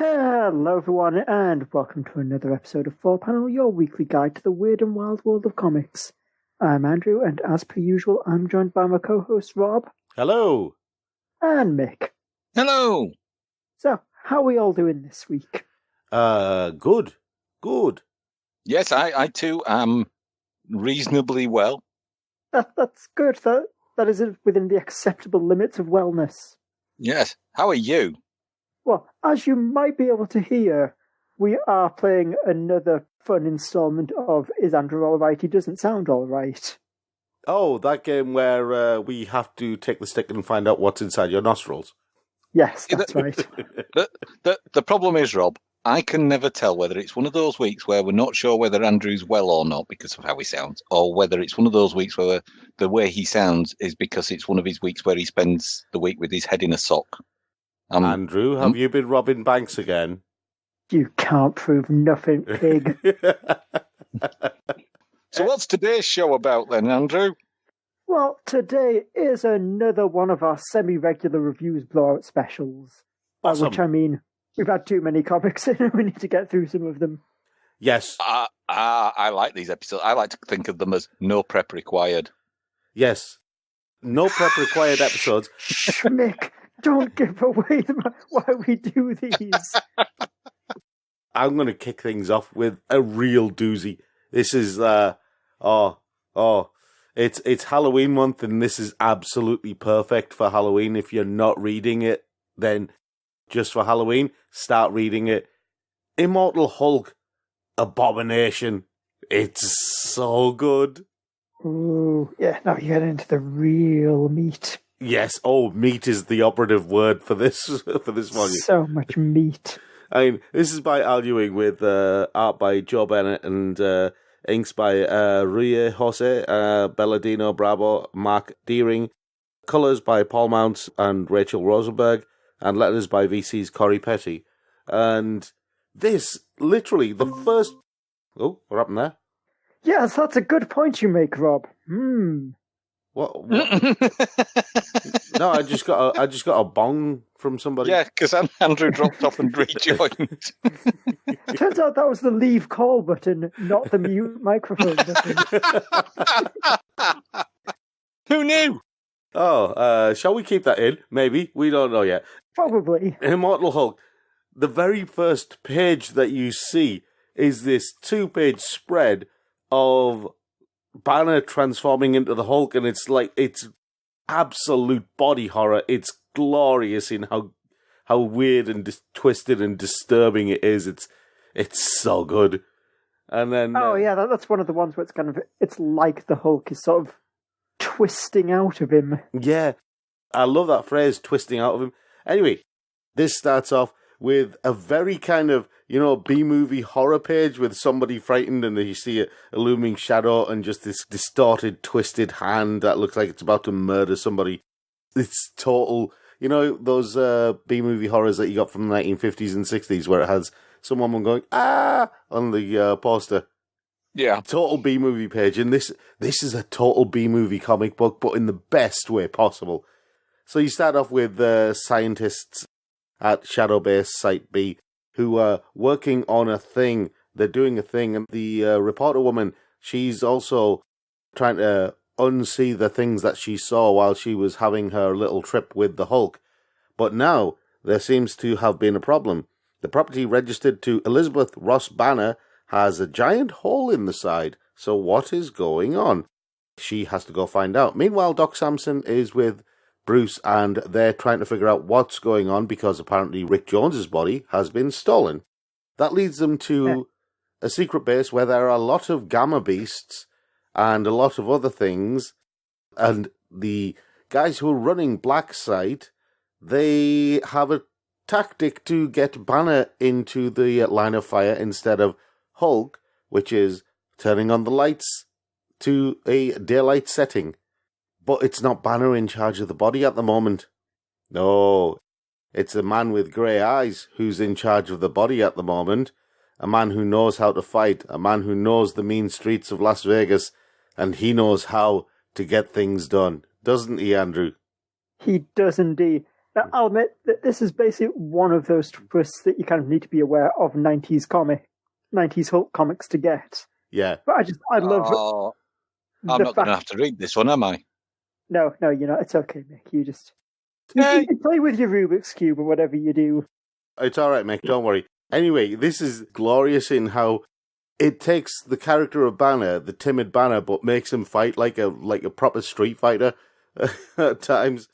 Hello everyone, and welcome to another episode of 4Panel, your weekly guide to the weird and wild world of comics. I'm Andrew, and as per usual, I'm joined by my co-host Rob. Hello. And Mick. Hello. So, how are we all doing this week? Good. Yes, I too am reasonably well. That's good. That is within the acceptable limits of wellness. Yes. How are you? Well, as you might be able to hear, we are playing another fun installment of Is Andrew Alright? He Doesn't Sound Alright. Oh, that game where we have to take the stick and find out what's inside your nostrils. Yes, that's right. The problem is, Rob, I can never tell whether it's one of those weeks where we're not sure whether Andrew's well or not because of how he sounds, or whether it's one of those weeks where the way he sounds is because it's one of his weeks where he spends the week with his head in a sock. Andrew, have you been robbing banks again? You can't prove nothing, pig. So what's today's show about then, Andrew? Well, today is another one of our semi-regular reviews blowout specials. By Awesome. which I mean, we've had too many comics in and we need to get through some of them. Yes. I like these episodes. I like to think of them as no prep required. Yes. No prep required episodes. Mick, don't give away why we do these. I'm going to kick things off with a real doozy. This is, it's Halloween month, and this is absolutely perfect for Halloween. If you're not reading it, then just for Halloween, start reading it. Immortal Hulk, Abomination. It's so good. Ooh, yeah, now you get into the real meat. Yes, meat is the operative word for this volume. So much meat. I mean, this is by Al Ewing with art by Joe Bennett and inks by Rui Jose, Belladino Bravo, Mark Deering, colours by Paul Mounts and Rachel Rosenberg, and letters by VC's Corey Petty. And this, literally, the first... Oh, what happened there? Yes, that's a good point you make, Rob. What? No, I just got a bong from somebody. Yeah, because Andrew dropped off and rejoined. Turns out that was the leave call button, not the mute microphone button. Who knew? Shall we keep that in? Maybe. We don't know yet. Probably. Immortal Hulk. The very first page that you see is this 2-page spread of Banner transforming into the Hulk, and it's absolute body horror. It's glorious in how weird and twisted and disturbing it is. It's so good. And then that's one of the ones where it's like the Hulk is sort of twisting out of him. Yeah, I love that phrase, twisting out of him. Anyway, this starts off with a very kind of, B-movie horror page with somebody frightened, and you see a looming shadow and just this distorted, twisted hand that looks like it's about to murder somebody. It's total, those B-movie horrors that you got from the 1950s and 60s where it has some woman going, ah, on the poster. Yeah. Total B-movie page, and this is a total B-movie comic book, but in the best way possible. So you start off with scientists at Shadow Base Site B who are working on a thing. They're doing a thing, and the reporter woman, she's also trying to unsee the things that she saw while she was having her little trip with the Hulk. But now there seems to have been a problem. The property registered to Elizabeth Ross Banner has a giant hole in the side. So what is going on? She has to go find out. Meanwhile, Doc Samson is with Bruce, and they're trying to figure out what's going on because apparently Rick Jones's body has been stolen. That leads them to a secret base where there are a lot of gamma beasts and a lot of other things. And the guys who are running Black Site, they have a tactic to get Banner into the line of fire instead of Hulk, which is turning on the lights to a daylight setting. But it's not Banner in charge of the body at the moment. No, it's a man with grey eyes who's in charge of the body at the moment. A man who knows how to fight, a man who knows the mean streets of Las Vegas, and he knows how to get things done. Doesn't he, Andrew? He does indeed. Now, I'll admit that this is basically one of those twists that you kind of need to be aware of 90s Hulk comics to get. Yeah. But I love I'm not going to have to read this one, am I? No, it's okay, Mick. You Hey. can play with your Rubik's Cube or whatever you do. It's all right, Mick. Don't worry. Anyway, this is glorious in how it takes the character of Banner, the timid Banner, but makes him fight like a proper street fighter at times.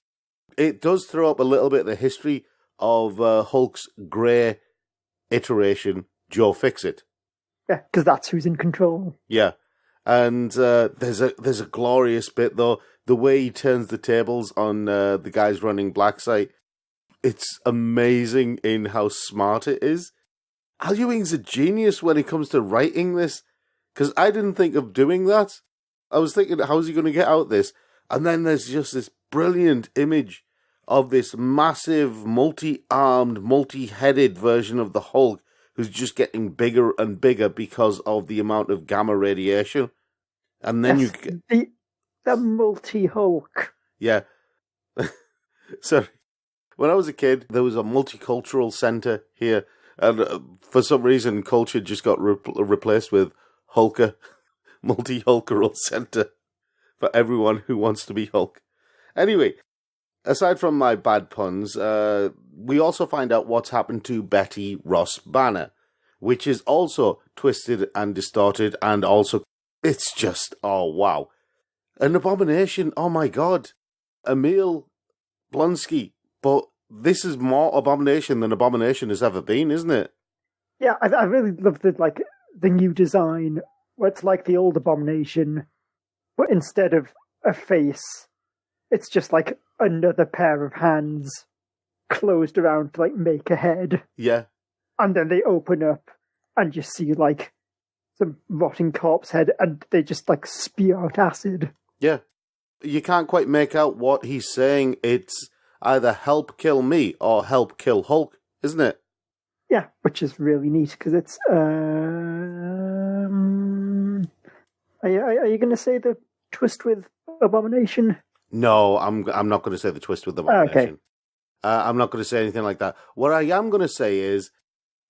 It does throw up a little bit of the history of Hulk's grey iteration, Joe Fixit. Yeah, because that's who's in control. Yeah, and there's a glorious bit though. The way he turns the tables on the guys running Blacksite, it's amazing in how smart it is. Al Ewing's a genius when it comes to writing this, because I didn't think of doing that. I was thinking, how's he going to get out this? And then there's just this brilliant image of this massive, multi-armed, multi-headed version of the Hulk who's just getting bigger and bigger because of the amount of gamma radiation. And then you get... The multi-Hulk. Yeah. So, when I was a kid, there was a multicultural centre here, and for some reason, culture just got replaced with Hulker, multi-Hulkeral centre for everyone who wants to be Hulk. Anyway, aside from my bad puns, we also find out what's happened to Betty Ross Banner, which is also twisted and distorted, and also, it's just, oh wow. An abomination, oh my god. Emil Blonsky, but this is more abomination than abomination has ever been, isn't it? Yeah, I really love the new design, where it's like the old abomination, but instead of a face, it's just like another pair of hands closed around to make a head. Yeah. And then they open up and you see some rotting corpse head, and they just spew out acid. Yeah. You can't quite make out what he's saying. It's either help kill me or help kill Hulk, isn't it? Yeah, which is really neat, because it's... Are you going to say the twist with Abomination? No, I'm not going to say the twist with Abomination. Okay. I'm not going to say anything like that. What I am going to say is,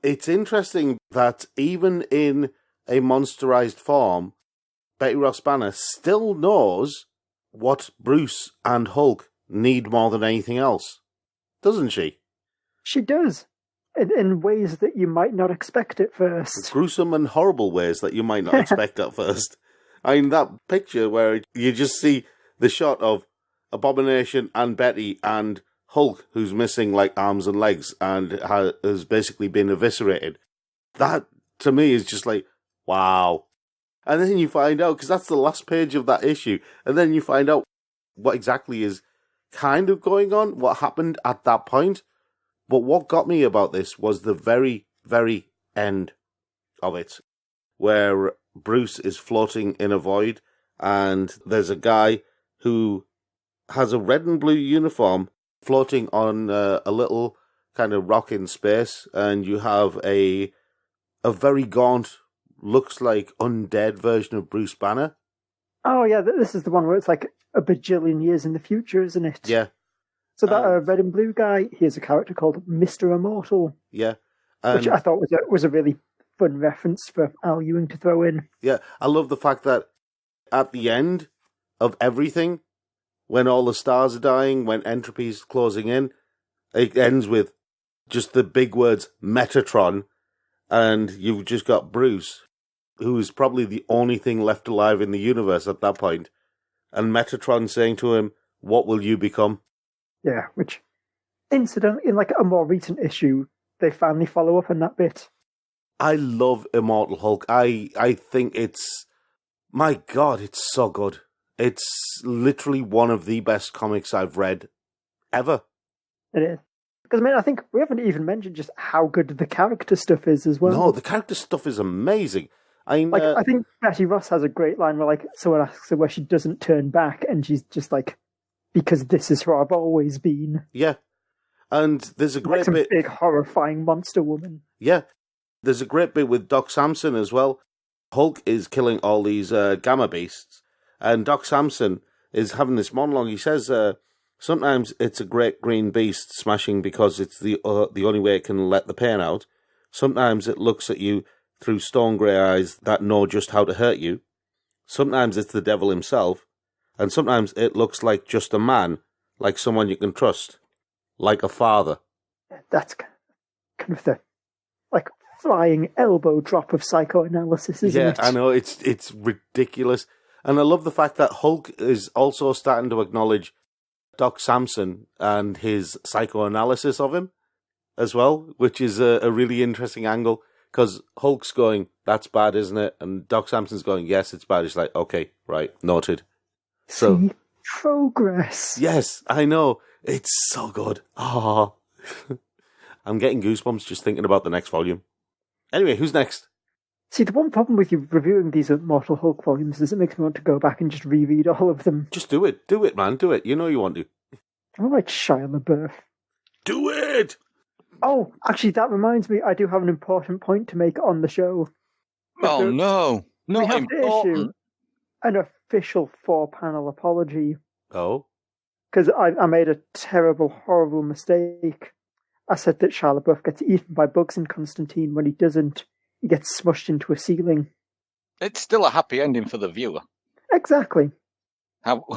it's interesting that even in a monsterized form, Betty Ross Banner still knows what Bruce and Hulk need more than anything else, doesn't she? She does, in ways that you might not expect at first. Gruesome and horrible ways that you might not expect at first. I mean, that picture where you just see the shot of Abomination and Betty and Hulk, who's missing arms and legs and has basically been eviscerated. That, to me, is just wow. And then you find out, because that's the last page of that issue, and then you find out what exactly is kind of going on, what happened at that point. But what got me about this was the very, very end of it, where Bruce is floating in a void, and there's a guy who has a red and blue uniform floating on a little kind of rock in space, and you have a very gaunt, looks like undead version of Bruce Banner. Oh yeah, this is the one where it's a bajillion years in the future, isn't it? Yeah. So that red and blue guy, he has a character called Mr. Immortal. Yeah. Which I thought was a really fun reference for Al Ewing to throw in. Yeah, I love the fact that at the end of everything, when all the stars are dying, when entropy's closing in, it ends with just the big words Metatron, and you've just got Bruce, who is probably the only thing left alive in the universe at that point, and Metatron saying to him, "What will you become?" Yeah, which, incidentally, in a more recent issue, they finally follow up on that bit. I love Immortal Hulk. I think it's... My God, it's so good. It's literally one of the best comics I've read ever. It is. Because, I think we haven't even mentioned just how good the character stuff is as well. No, the character stuff is amazing. I think Betty Ross has a great line where, someone asks her where she doesn't turn back, and she's just because this is who I've always been. Yeah. And there's a great bit... big, horrifying monster woman. Yeah. There's a great bit with Doc Samson as well. Hulk is killing all these gamma beasts, and Doc Samson is having this monologue. He says, Sometimes it's a great green beast smashing because it's the only way it can let the pain out. Sometimes it looks at you through stone grey eyes that know just how to hurt you. Sometimes it's the devil himself. And sometimes it looks like just a man, like someone you can trust, like a father. That's kind of the like flying elbow drop of psychoanalysis, isn't it? Yeah, I know, it's ridiculous. And I love the fact that Hulk is also starting to acknowledge Doc Samson and his psychoanalysis of him as well, which is a really interesting angle, because Hulk's going, that's bad, isn't it? And Doc Samson's going, yes, it's bad. He's like, okay, right, noted. So, see, progress. yes, I know. It's so good. Oh, I'm getting goosebumps just thinking about the next volume. Anyway, who's next? See, the one problem with you reviewing these Immortal Hulk volumes is it makes me want to go back and just reread all of them. Just do it. Do it, man. Do it. You know you want to. All right, Shia LaBeouf. Do it! Oh, actually, that reminds me, I do have an important point to make on the show. Oh, no. We Not have to issue important. an official 4-panel apology, Oh? because I made a terrible, horrible mistake. I said that Shia LaBeouf gets eaten by bugs in Constantine. When he doesn't, he gets smushed into a ceiling. It's still a happy ending for the viewer. Exactly.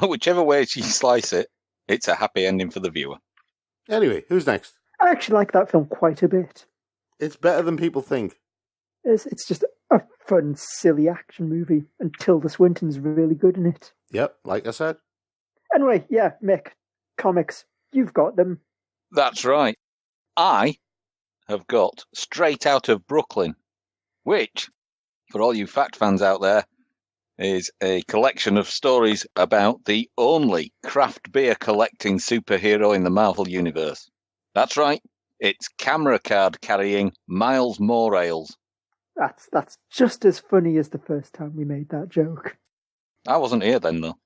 Whichever way you slice it, it's a happy ending for the viewer. Anyway, who's next? I actually like that film quite a bit. It's better than people think. It's just a fun, silly action movie, and Tilda Swinton's really good in it. Yep, like I said. Anyway, yeah, Mick, comics, you've got them. That's right. I have got Straight Out of Brooklyn, which, for all you fact fans out there, is a collection of stories about the only craft beer collecting superhero in the Marvel Universe. That's right, it's camera card carrying Miles Morales. That's just as funny as the first time we made that joke. I wasn't here then, though.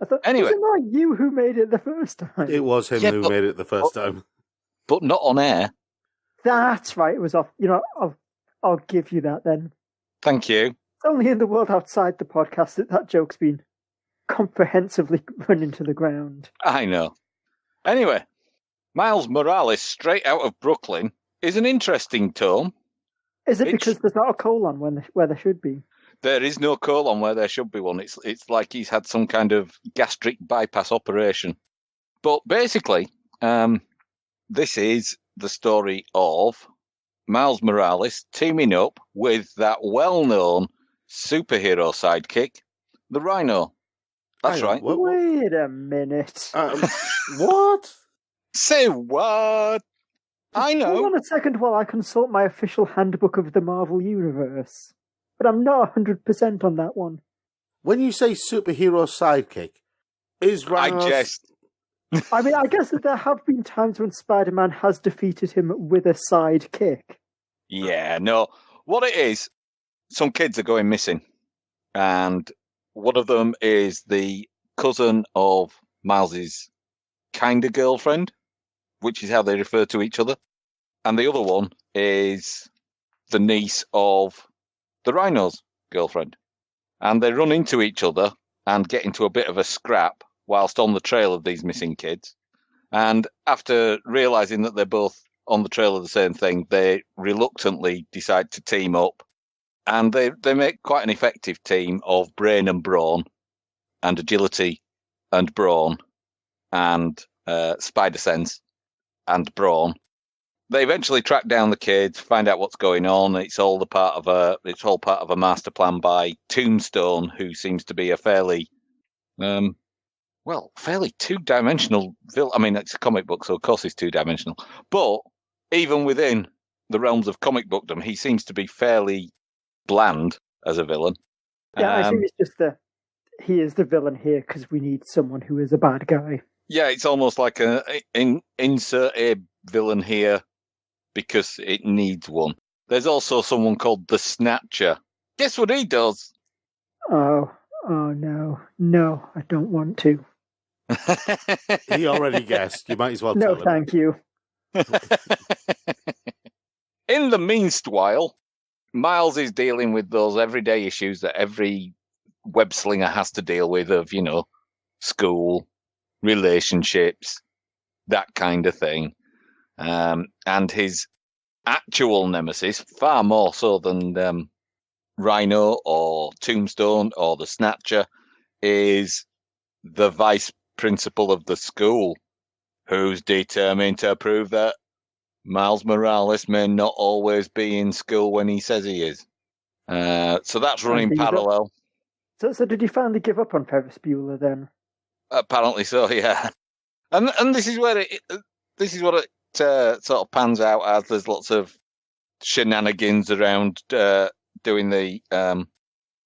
I thought, Anyway. was it not you who made it the first time? It was him who made it the first time. But not on air. That's right, it was off. You know, I'll give you that then. Thank you. It's only in the world outside the podcast that joke's been comprehensively run into the ground. I know. Anyway, Miles Morales, Straight Out of Brooklyn, is an interesting tome. Is it because there's not a colon where there should be? There is no colon where there should be one. It's like he's had some kind of gastric bypass operation. But basically, this is the story of Miles Morales teaming up with that well-known superhero sidekick, the Rhino. That's right. Wait a minute. What? Say what? I know. Hold on a second while I consult my official handbook of the Marvel Universe. But I'm not 100% on that one. When you say superhero sidekick, is Rhino... I jest. I mean, I guess that there have been times when Spider-Man has defeated him with a sidekick. Yeah, no. What it is, some kids are going missing. And one of them is the cousin of Miles's kind of girlfriend, which is how they refer to each other. And the other one is the niece of the Rhino's girlfriend. And they run into each other and get into a bit of a scrap whilst on the trail of these missing kids. And after realising that they're both on the trail of the same thing, they reluctantly decide to team up. And they make quite an effective team of brain and brawn, and agility and brawn, and spider sense and brawn. They eventually track down the kids, find out what's going on. It's all part of a master plan by Tombstone, who seems to be a fairly two-dimensional villain. I mean, it's a comic book, so of course he's two-dimensional. But even within the realms of comic bookdom, he seems to be fairly bland as a villain. Yeah, I think it's just he is the villain here because we need someone who is a bad guy. Yeah, it's almost like insert a villain here because it needs one. There's also someone called the Snatcher. Guess what he does? Oh no, I don't want to. He already guessed. You might as well tell No, him. thank you. In the meanwhile, Miles is dealing with those everyday issues that every web slinger has to deal with of, school, relationships, that kind of thing. And his actual nemesis, far more so than Rhino or Tombstone or the Snatcher, is the vice principal of the school, who's determined to prove that Miles Morales may not always be in school when he says he is. So that's running parallel. So did you finally give up on Ferris Bueller then? Apparently so, yeah. And this is where this is what it sort of pans out as. There's lots of shenanigans around doing the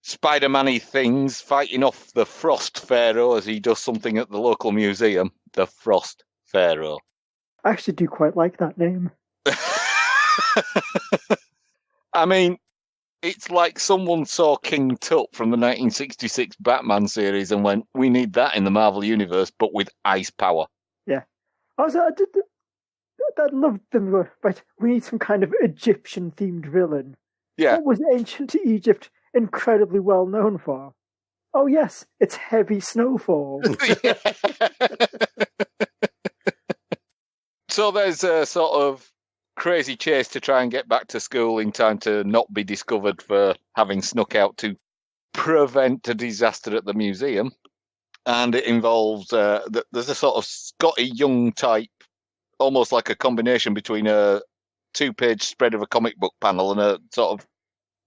Spider-Man-y things, fighting off the Frost Pharaoh as he does something at the local museum. The Frost Pharaoh. I actually do quite like that name. I mean, it's like someone saw King Tut from the 1966 Batman series and went, we need that in the Marvel Universe, but with ice power. Yeah. I loved them, but we need some kind of Egyptian-themed villain. Yeah. What was ancient Egypt incredibly well known for? Oh yes, it's heavy snowfall. So there's a sort of crazy chase to try and get back to school in time to not be discovered for having snuck out to prevent a disaster at the museum. And it involves, there's a sort of Scotty Young type, almost like a combination between a 2-page spread of a comic book panel and a sort of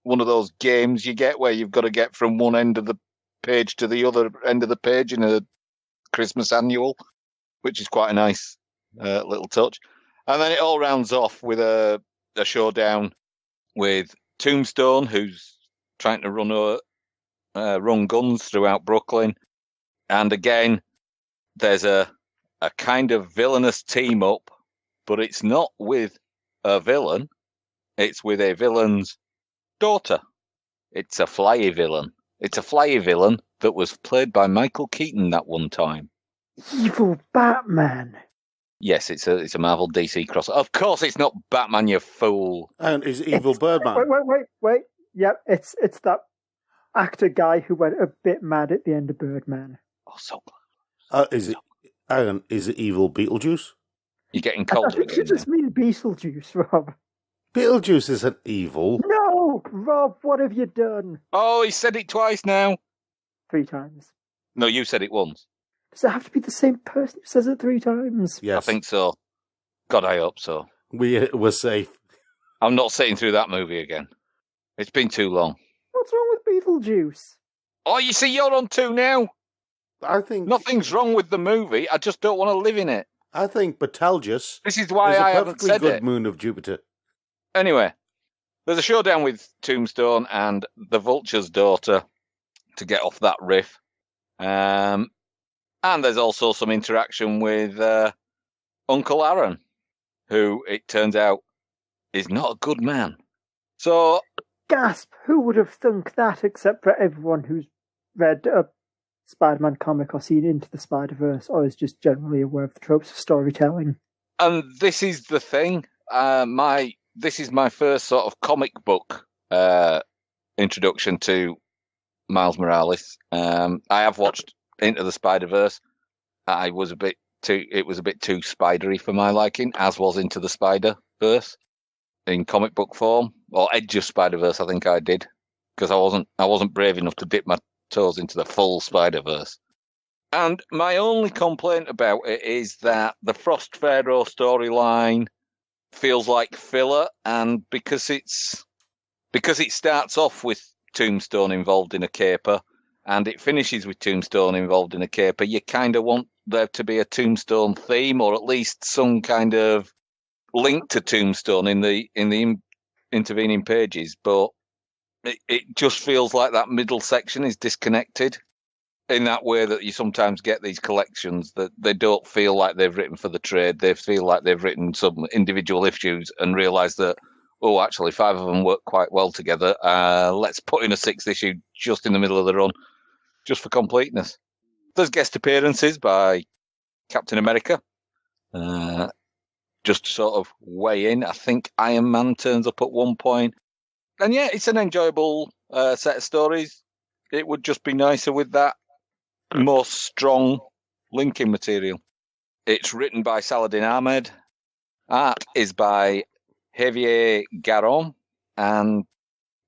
one of those games you get where you've got to get from one end of the page to the other end of the page in a Christmas annual, which is quite a nice little touch. And then it all rounds off with a showdown with Tombstone, who's trying to run guns throughout Brooklyn. And again, there's a kind of villainous team up, but it's not with a villain. It's with a villain's daughter. It's a flyy villain. It's a flyy villain that was played by Michael Keaton that one time. Evil Batman. Yes, it's a Marvel DC cross. Of course, it's not Batman, you fool. And is Evil Birdman? Wait. Yep, it's that actor guy who went a bit mad at the end of Birdman. Oh, so close. Is it Evil Beetlejuice? You're getting I colder think you again. just mean Beetlejuice, Rob. Beetlejuice isn't evil. No, Rob, what have you done? Oh, he said it twice now. 3 times. No, you said it once. Does it have to be the same person who says it 3 times? Yes. I think so. God, I hope so. We're safe. I'm not sitting through that movie again. It's been too long. What's wrong with Beetlejuice? Oh, you see, you're on 2 now. I think Nothing's wrong with the movie. I just don't want to live in it. I think Betelgeuse This is why is a I haven't perfectly said good it. moon of Jupiter. Anyway, there's a showdown with Tombstone and the Vulture's daughter to get off that riff. And there's also some interaction with Uncle Aaron, who it turns out is not a good man. So, Gasp! Who would have thunk that except for everyone who's read a Spider-Man comic or seen Into the Spider-Verse or is just generally aware of the tropes of storytelling? and this is the thing. This is my first sort of comic book introduction to Miles Morales. I have watched Into the Spider-Verse. It was a bit too spidery for my liking, as was Into the Spider-Verse in comic book form, or Edge of Spider-Verse. I think I did, because I wasn't brave enough to dip my toes into the full Spider-Verse. And my only complaint about it is that the Frost Pharaoh storyline feels like filler, and because it starts off with Tombstone involved in a caper, and it finishes with Tombstone involved in a caper, you kind of want there to be a Tombstone theme, or at least some kind of link to Tombstone in the intervening pages. But it just feels like that middle section is disconnected in that way that you sometimes get these collections that they don't feel like they've written for the trade. They feel like they've written some individual issues and realise that, oh, actually 5 of them work quite well together. Let's put in a 6th issue just in the middle of the run, just for completeness. There's guest appearances by Captain America, just to sort of weigh in. I think Iron Man turns up at one point. And yeah, it's an enjoyable set of stories. It would just be nicer with that more strong linking material. It's written by Saladin Ahmed. Art is by Javier Garon, and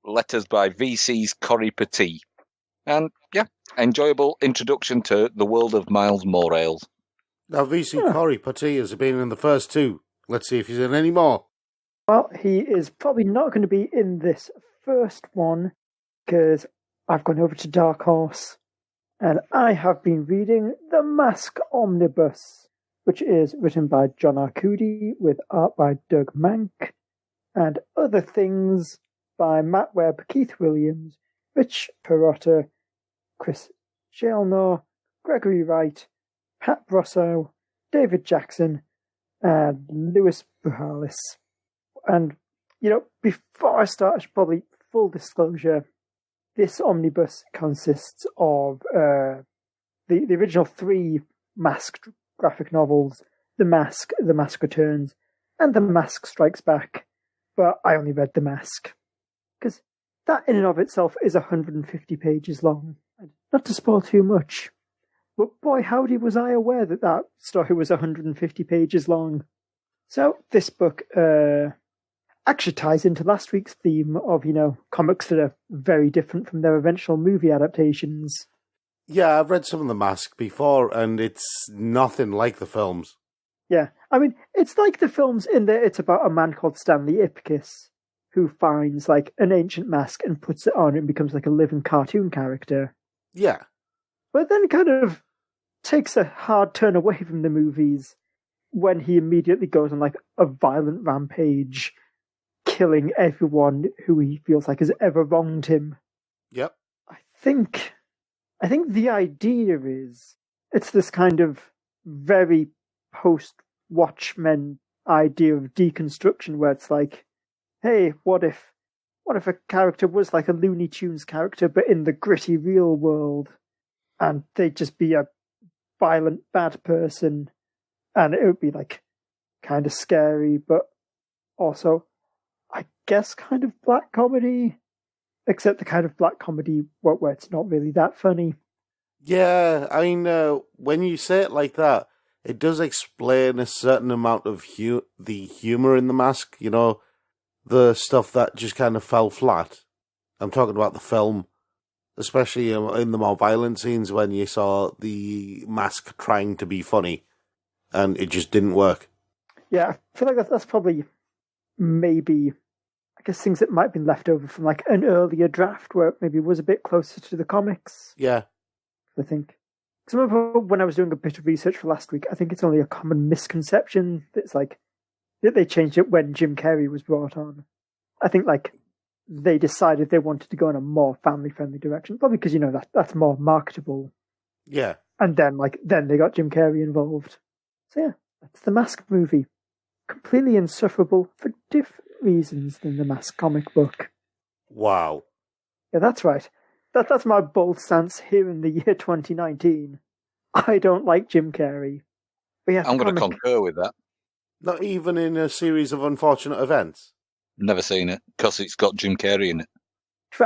letters by VC's Corey Petit. And yeah, enjoyable introduction to the world of Miles Morales. Now, VC Corey Petit has been in the first two. Let's see if he's in any more. Well, he is probably not going to be in this first one because I've gone over to Dark Horse and I have been reading The Mask Omnibus, which is written by John Arcudi with art by Doug Mank and other things by Matt Webb, Keith Williams, Rich Perotta, Chris Shalnor, Gregory Wright, Pat Brossow, David Jackson, and Louis Buhalis. And, before I start, I should probably, full disclosure, this omnibus consists of the original 3 Mask graphic novels, The Mask Returns, and The Mask Strikes Back, but I only read The Mask. Because that in and of itself is 150 pages long. Not to spoil too much, but boy howdy was I aware that story was 150 pages long. So this book actually ties into last week's theme of, comics that are very different from their eventual movie adaptations. Yeah, I've read some of The Mask before, and it's nothing like the films. Yeah, I mean, it's like the films in that it's about a man called Stanley Ipkiss who finds, an ancient mask and puts it on and becomes, a living cartoon character. Yeah. But then kind of takes a hard turn away from the movies when he immediately goes on, a violent rampage, killing everyone who he feels like has ever wronged him. Yep. I think the idea is it's this kind of very post-Watchmen idea of deconstruction where it's like, hey, what if a character was like a Looney Tunes character but in the gritty real world and they'd just be a violent bad person and it would be kind of scary but also I guess kind of black comedy, except the kind of black comedy where it's not really that funny. Yeah, I mean, when you say it like that, it does explain a certain amount of the humour in The Mask, the stuff that just kind of fell flat. I'm talking about the film, especially in the more violent scenes when you saw the mask trying to be funny, and it just didn't work. Yeah, I feel like that's probably maybe, I guess, things that might have been left over from an earlier draft where it maybe was a bit closer to the comics. Yeah. I think. Because I remember when I was doing a bit of research for last week, I think it's only a common misconception that's that they changed it when Jim Carrey was brought on. I think they decided they wanted to go in a more family-friendly direction, probably because that's more marketable. Yeah. And then then they got Jim Carrey involved. So yeah, that's the Mask movie. Completely insufferable for different reasons than the Mask comic book. Wow. Yeah, that's right. That's my bold stance here in the year 2019. I don't like Jim Carrey. But yeah, I'm going to concur with that. Not even in a series of unfortunate events? Never seen it, because it's got Jim Carrey in it.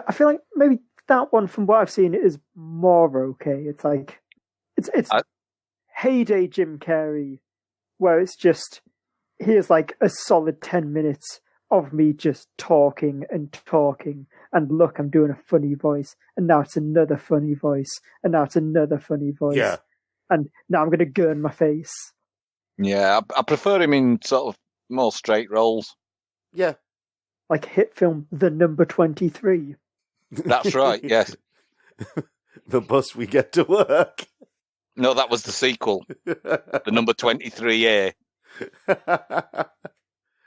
I feel like maybe that one, from what I've seen, is more okay. It's it's heyday Jim Carrey, where it's just, here's a solid 10 minutes of me just talking, and look, I'm doing a funny voice, and now it's another funny voice, and now it's another funny voice. Yeah. And now I'm going to gurn my face. Yeah, I prefer him in sort of more straight roles. Yeah. Like hit film The Number 23. That's right, yes. The bus we get to work. No, that was the sequel. The Number 23A.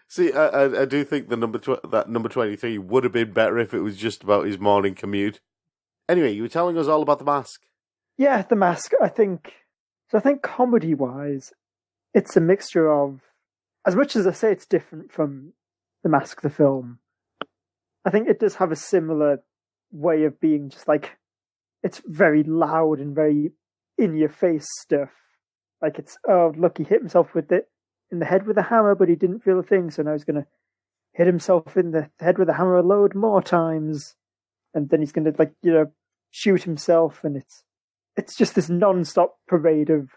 See, I do think the that number 23 would have been better if it was just about his morning commute. Anyway, you were telling us all about The Mask. Yeah, The Mask, I think comedy-wise, it's a mixture of, as much as I say it's different from The Mask the film, I think it does have a similar way of being just it's very loud and very in-your-face stuff. It's, oh, look, he hit himself in the head with a hammer, but he didn't feel a thing, so now he's going to hit himself in the head with a hammer a load more times, and then he's going to shoot himself, and it's just this non-stop parade of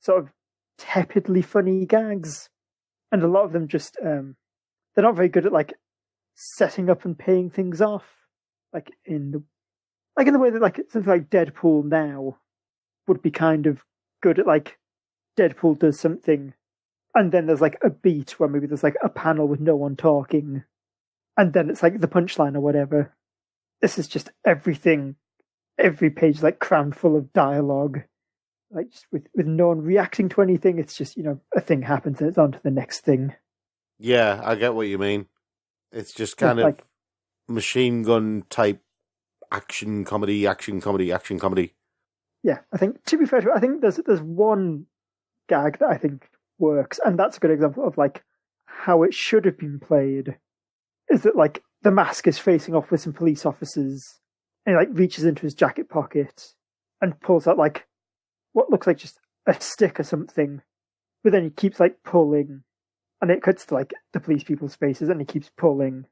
sort of tepidly funny gags, and a lot of them just they're not very good at like setting up and paying things off, like in the way that like something like Deadpool now would be kind of good at like Deadpool does something, and then there's like a beat where maybe there's like a panel with no one talking, and then it's like the punchline or whatever. This is just everything, every page like crammed full of dialogue, like just with no one reacting to anything. It's just, a thing happens and it's on to the next thing. Yeah, I get what you mean. It's just kind of machine gun type action comedy. Yeah, I think, to be fair, I think there's one gag that I think works, and that's a good example of like how it should have been played. Is that like the Mask is facing off with some police officers, and he like reaches into his jacket pocket and pulls out like what looks like just a stick or something, but then he keeps like pulling, and it cuts to like the police people's faces, and he keeps pulling,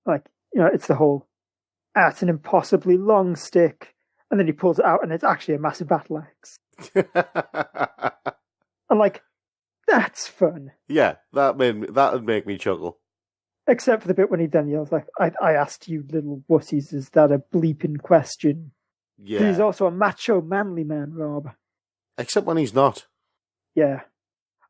like it's the whole it's an impossibly long stick, and then he pulls it out, and it's actually a massive battle axe. I'm like, that's fun. Yeah, that would make me chuckle. Except for the bit when he then yells like, I asked you little wussies, is that a bleeping question? Yeah. He's also a macho, manly man, Rob. Except when he's not. Yeah.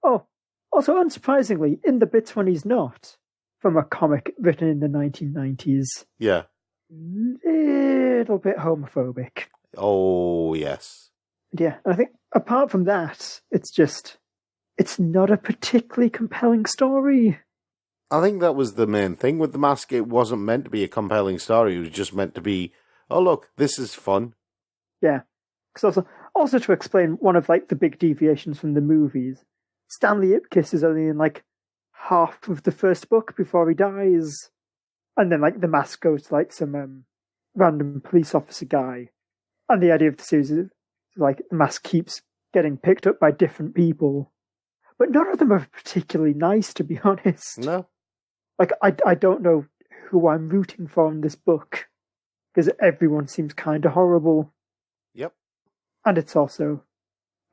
Oh, also unsurprisingly, in the bits when he's not, from a comic written in the 1990s. Yeah. Little bit homophobic. Oh, yes. Yeah, and I think apart from that, it's not a particularly compelling story. I think that was the main thing with The Mask. It wasn't meant to be a compelling story. It was just meant to be, oh, look, this is fun. Yeah. Because also to explain one of like the big deviations from the movies, Stanley Ipkiss is only in like half of the first book before he dies. And then like the Mask goes to like some random police officer guy. And the idea of the series is like the Mask keeps getting picked up by different people. But none of them are particularly nice, to be honest. No. Like, I don't know who I'm rooting for in this book, because everyone seems kind of horrible. Yep. And it's also,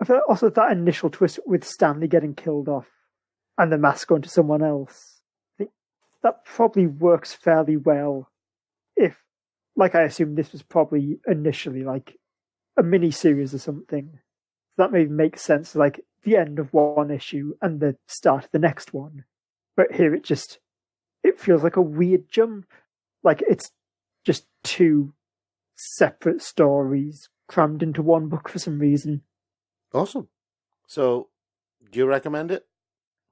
I feel like also that initial twist with Stanley getting killed off and the Mask going to someone else, I think that probably works fairly well if, like, I assume this was probably initially like a mini-series or something. So that maybe makes sense, like the end of one issue and the start of the next one. But here it feels like a weird jump. Like it's just two separate stories crammed into one book for some reason. Awesome. So, do you recommend it?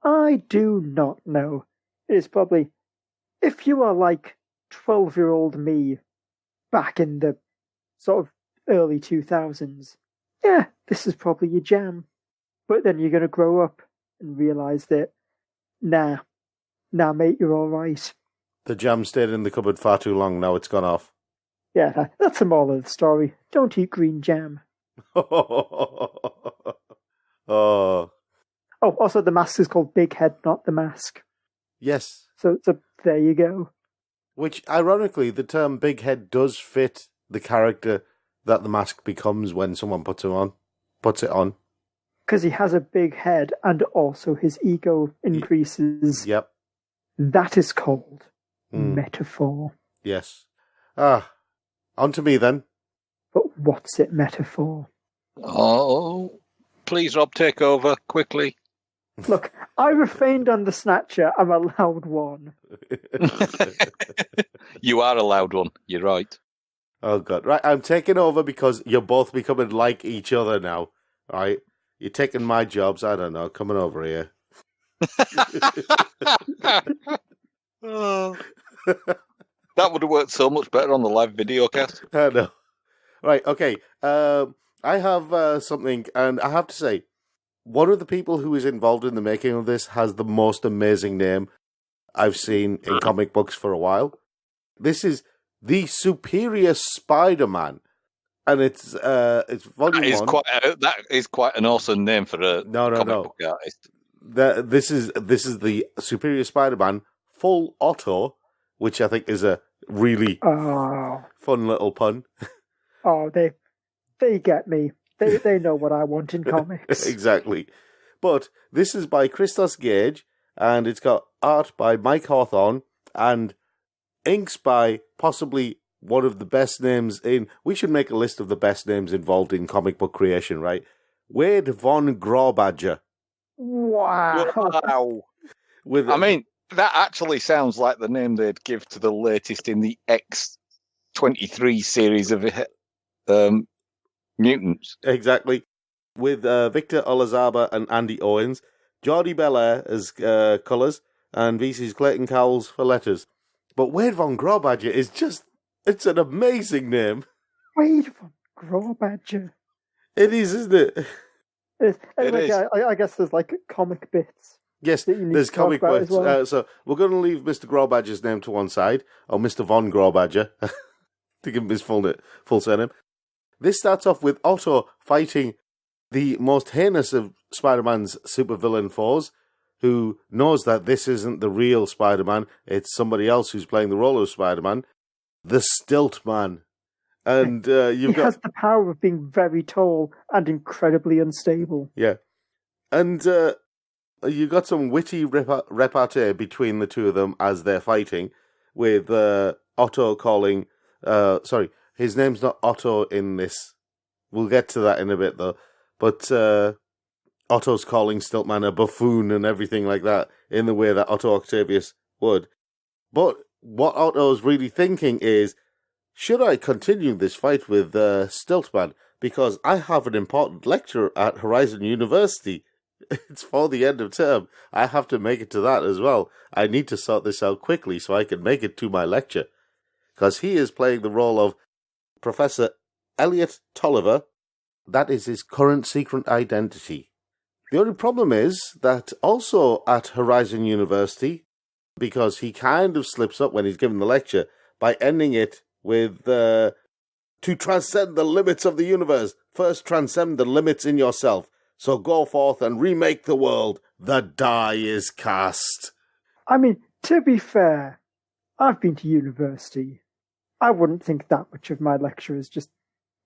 I do not know. It is probably, if you are like 12-year-old me back in the sort of early 2000s, yeah, this is probably your jam. But then you're going to grow up and realise that, nah, mate, you're all right. The jam stayed in the cupboard far too long, now it's gone off. Yeah, that's the moral of the story. Don't eat green jam. Oh. Oh, also the Mask is called Big Head, not the Mask. Yes. So there you go. Which, ironically, the term big head does fit the character that the Mask becomes when someone puts it on. Because he has a big head and also his ego increases. Yep. That is called metaphor. Yes. On to me then. But what's it metaphor? Oh, please, Rob, take over quickly. Look, I refrained on the Snatcher. I'm allowed one. You are allowed one. You're right. Oh, God. Right, I'm taking over because you're both becoming like each other now. Right? You're taking my jobs. I don't know. Coming over here. Oh. That would have worked so much better on the live video cast. I know. Right, okay. I have something, and I have to say, one of the people who is involved in the making of this has the most amazing name I've seen in comic books for a while. This is the Superior Spider-Man, and it's volume 1. That is quite an awesome name for a comic book artist. This is the Superior Spider-Man full auto, which I think is a really fun little pun. Oh, they get me. They know what I want in comics. Exactly. But this is by Christos Gage, and it's got art by Mike Hawthorne, and inks by possibly one of the best names in... We should make a list of the best names involved in comic book creation, right? Wade von Grawbadger. Wow. I mean, that actually sounds like the name they'd give to the latest in the X-23 series of mutants. Exactly. With Victor Olazaba and Andy Owens, Geordie Belair as colours, and VC's Clayton Cowles for letters. But Wade von Grawbadger is just... It's an amazing name. Wade von Grawbadger. It is, isn't it? It is. I guess there's like comic bits. Yes, there's comic books. Well. So we're going to leave Mr. Grawbadger's name to one side, or Mr. Von Grawbadger, to give him his full surname. This starts off with Otto fighting the most heinous of Spider-Man's supervillain foes, who knows that this isn't the real Spider-Man, it's somebody else who's playing the role of Spider-Man, the Stilt Man. And he has the power of being very tall and incredibly unstable. Yeah. And you got some witty repartee between the two of them as they're fighting, with Otto calling... sorry, his name's not Otto in this. We'll get to that in a bit, though. But Otto's calling Stiltman a buffoon and everything like that, in the way that Otto Octavius would. But what Otto's really thinking is, should I continue this fight with Stiltman? Because I have an important lecture at Horizon University. It's for the end of term. I have to make it to that as well. I need to sort this out quickly so I can make it to my lecture. Because he is playing the role of Professor Elliot Tolliver. That is his current secret identity. The only problem is that also at Horizon University, because he kind of slips up when he's given the lecture, by ending it with, to transcend the limits of the universe, first transcend the limits in yourself. So go forth and remake the world. The die is cast. I mean, to be fair, I've been to university. I wouldn't think that much of my lecture is just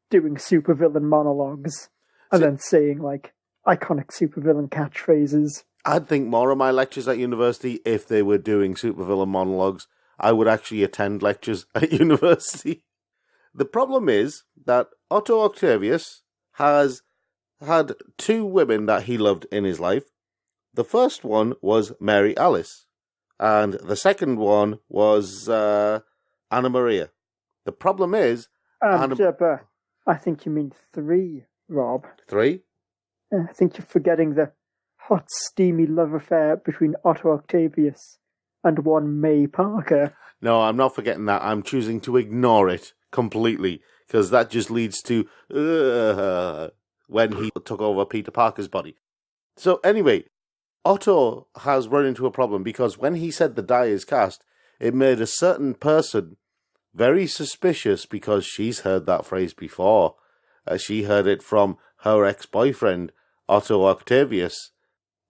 doing supervillain monologues and then saying, like, iconic supervillain catchphrases. I'd think more of my lectures at university if they were doing supervillain monologues. I would actually attend lectures at university. The problem is that Otto Octavius has had two women that he loved in his life. The first one was Mary Alice, and the second one was Anna Maria. The problem is... I think you mean 3, Rob. 3? I think you're forgetting the hot, steamy love affair between Otto Octavius and one May Parker. No, I'm not forgetting that. I'm choosing to ignore it completely, because that just leads to when he took over Peter Parker's body. So anyway, Otto has run into a problem, because when he said the die is cast, it made a certain person very suspicious, because she's heard that phrase before. She heard it from her ex-boyfriend, Otto Octavius,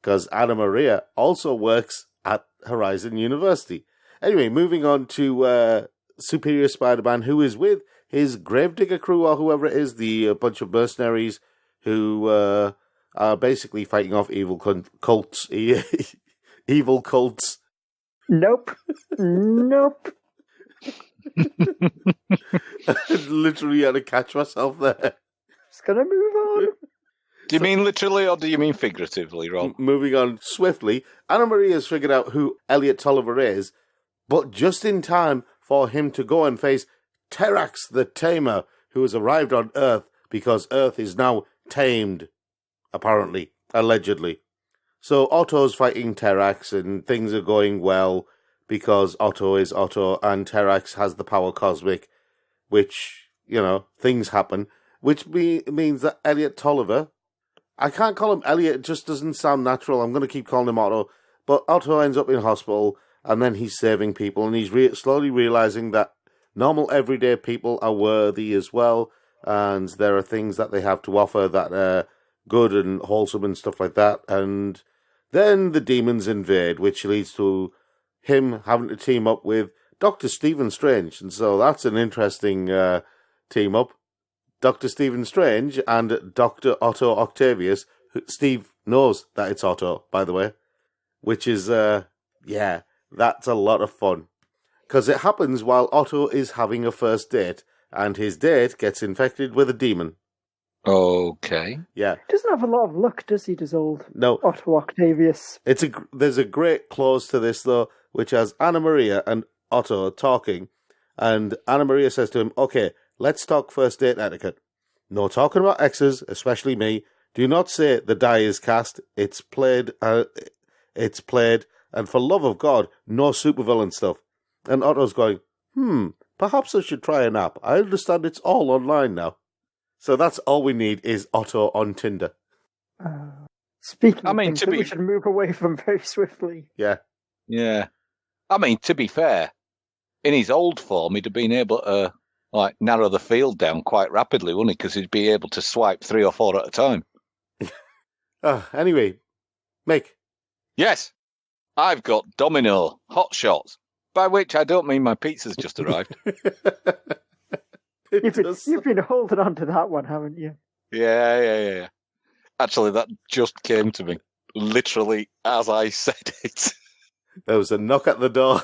because Anna Maria also works at Horizon University. Anyway, moving on to Superior Spider-Man, who is with his Gravedigger crew, or whoever it is, the bunch of mercenaries who are basically fighting off evil cults. Evil cults. Nope. Nope. I literally had to catch myself there. Just gonna move on. Do you mean literally or do you mean figuratively, Rob? Moving on swiftly, Anna Maria's figured out who Elliot Tolliver is, but just in time for him to go and face Terax the Tamer, who has arrived on Earth because Earth is now tamed, apparently, allegedly. So Otto's fighting Terax and things are going well because Otto is Otto and Terax has the power cosmic, which, you know, things happen, which means that Elliot Tolliver, I can't call him Elliot, it just doesn't sound natural. I'm going to keep calling him Otto. But Otto ends up in hospital, and then he's saving people, and he's slowly realizing that normal, everyday people are worthy as well, and there are things that they have to offer that are good and wholesome and stuff like that. And then the demons invade, which leads to him having to team up with Dr. Stephen Strange. And so that's an interesting team up. Dr. Stephen Strange and Dr. Otto Octavius. Steve knows that it's Otto, by the way, which is, that's a lot of fun. Because it happens while Otto is having a first date, and his date gets infected with a demon. Okay. Yeah. He doesn't have a lot of luck, does he, does old No. Otto Octavius? There's a great clause to this, though, which has Anna Maria and Otto talking, and Anna Maria says to him, okay, let's talk first date etiquette. No talking about exes, especially me. Do not say the die is cast. It's played, and for love of God, no supervillain stuff. And Otto's going, perhaps I should try a nap. I understand it's all online now. So that's all we need is Otto on Tinder. Speaking of things that we should move away from very swiftly. Yeah. Yeah. I mean, to be fair, in his old form, he'd have been able to narrow the field down quite rapidly, wouldn't he? Because he'd be able to swipe 3 or 4 at a time. Anyway, Mick. Yes, I've got Domino Hot Shots, by which I don't mean my pizza's just arrived. You've been holding on to that one, haven't you? Yeah. Actually, that just came to me, literally as I said it. There was a knock at the door,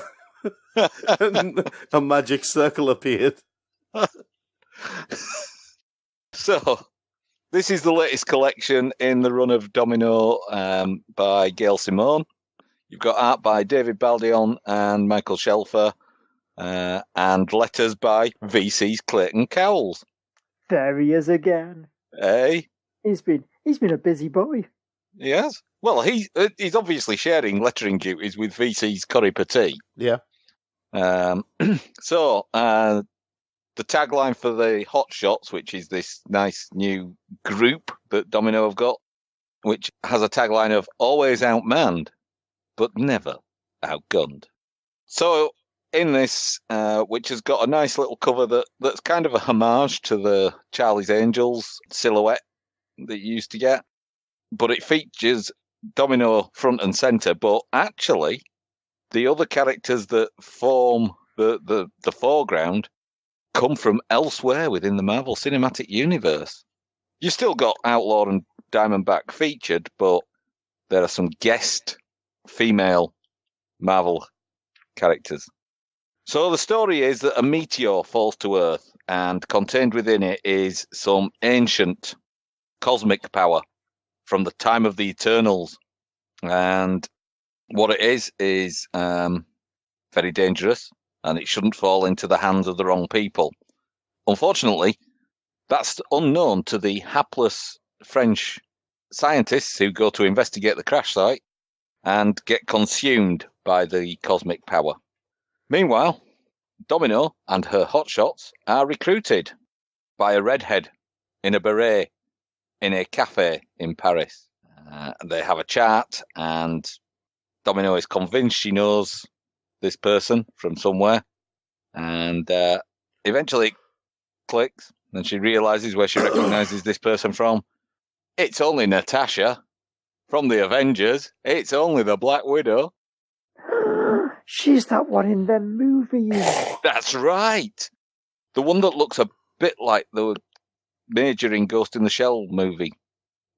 and a magic circle appeared. So, this is the latest collection in the run of Domino by Gail Simone. You've got art by David Baldion and Michael Shelfer, and letters by VC's Clayton Cowles. There he is again. Hey, he's been a busy boy. Yes. Well, he's obviously sharing lettering duties with VC's Curry Petit. Yeah. So the tagline for the Hot Shots, which is this nice new group that Domino have got, which has a tagline of always outmanned, but never outgunned. So in this, which has got a nice little cover that's kind of a homage to the Charlie's Angels silhouette that you used to get, but it features Domino front and centre, but actually the other characters that form the foreground come from elsewhere within the Marvel Cinematic Universe. You've still got Outlaw and Diamondback featured, but there are some guest female Marvel characters. So the story is that a meteor falls to Earth, and contained within it is some ancient cosmic power from the time of the Eternals. And what it is very dangerous, and it shouldn't fall into the hands of the wrong people. Unfortunately, that's unknown to the hapless French scientists who go to investigate the crash site and get consumed by the cosmic power. Meanwhile, Domino and her hotshots are recruited by a redhead in a beret in a cafe in Paris. They have a chat, and Domino is convinced she knows this person from somewhere, and eventually it clicks, and she realizes where she recognizes this person from. It's only Natasha from the Avengers. It's only the Black Widow. She's that one in them movies. That's right. The one that looks a bit like the Major in Ghost in the Shell movie.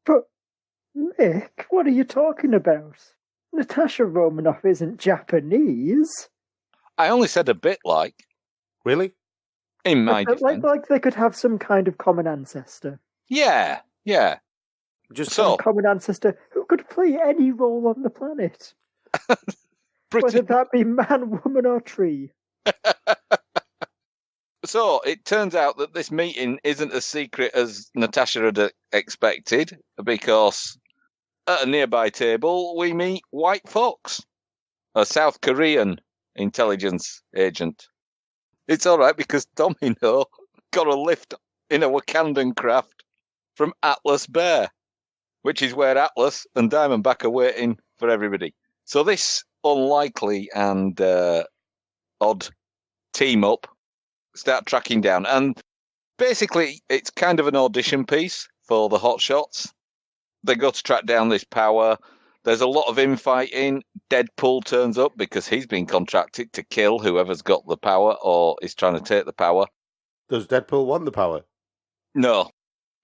But, Mick, what are you talking about? Natasha Romanoff isn't Japanese. I only said a bit like. Really? In my defense. Like they could have some kind of common ancestor. Yeah. Just some common ancestor who could play any role on the planet. Whether that be man, woman, or tree. So it turns out that this meeting isn't as secret as Natasha had expected, because at a nearby table we meet White Fox, a South Korean intelligence agent. It's all right because Domino got a lift in a Wakandan craft from Atlas Bear, which is where Atlas and Diamondback are waiting for everybody. So this unlikely and odd team-up start tracking down. And basically, it's kind of an audition piece for the Hotshots. They go to track down this power. There's a lot of infighting. Deadpool turns up because he's been contracted to kill whoever's got the power or is trying to take the power. Does Deadpool want the power? No.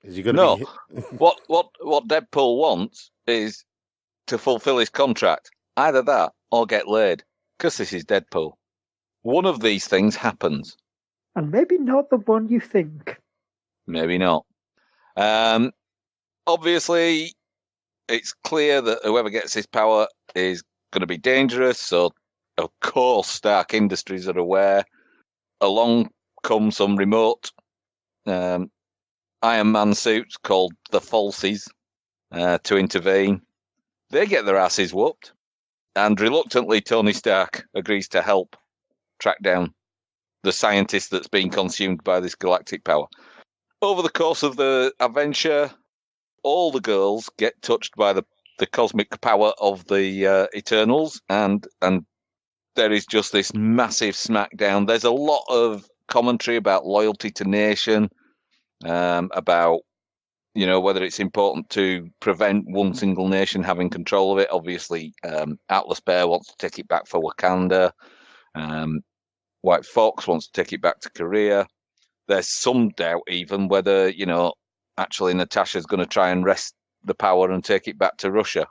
Is he going No. to be... What Deadpool wants is to fulfill his contract. Either that or get laid. Because this is Deadpool. One of these things happens. And maybe not the one you think. Maybe not. Obviously, it's clear that whoever gets his power is going to be dangerous. So, of course, Stark Industries are aware. Along come some remote Iron Man suits called the Falsies to intervene. They get their asses whooped. And reluctantly, Tony Stark agrees to help track down the scientist that's been consumed by this galactic power. Over the course of the adventure, all the girls get touched by the cosmic power of the Eternals, and there is just this massive smackdown. There's a lot of commentary about loyalty to nation, about whether it's important to prevent one single nation having control of it. Obviously, Atlas Bear wants to take it back for Wakanda. White Fox wants to take it back to Korea. There's some doubt even whether, actually Natasha's going to try and wrest the power and take it back to Russia.